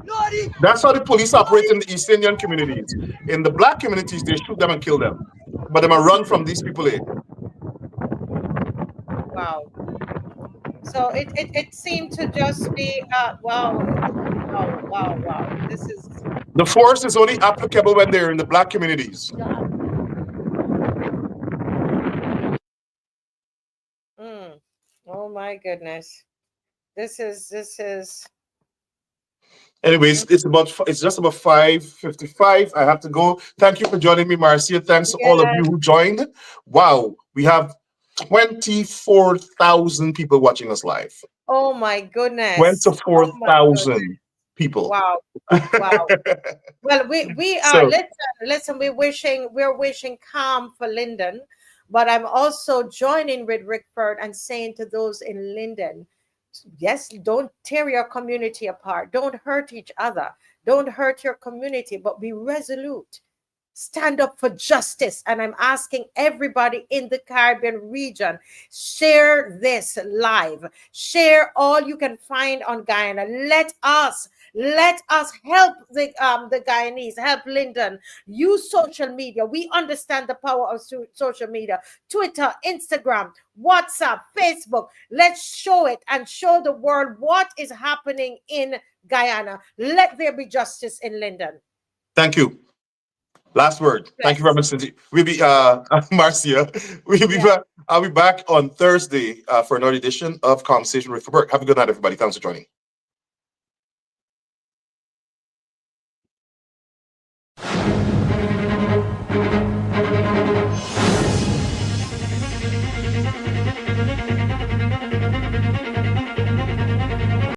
Lori. That's how the police operate in the East Indian communities. In the black communities, they shoot them and kill them. But they might run from these people. Wow. So it seemed to just be wow. This is The force is only applicable when they're in the black communities. oh my goodness. This is Anyways, it's just about 5:55. I have to go. Thank you for joining me, Marcia. Thanks to all of you who joined. Wow, we have 24,000 people watching us live. oh my goodness. 24,000 people. Wow. Wow. Well, we are So listen, we're wishing calm for Linden, but I'm also joining with Rickford and saying to those in Linden, yes, don't tear your community apart. Don't hurt each other. Don't hurt your community, but be resolute. Stand up for justice. And I'm asking everybody in the Caribbean region, share this live. Share all you can find on Guyana. Let us help the Guyanese, help Linden. Use social media. We understand the power of social media. Twitter, Instagram, WhatsApp, Facebook. Let's show it and show the world what is happening in Guyana. Let there be justice in Linden. thank you. Last word. Thank you very much, Cindy. We'll be Marcia. We'll be back. I'll be back on Thursday for another edition of Conversation with Work. Have a good night, everybody. Thanks for joining.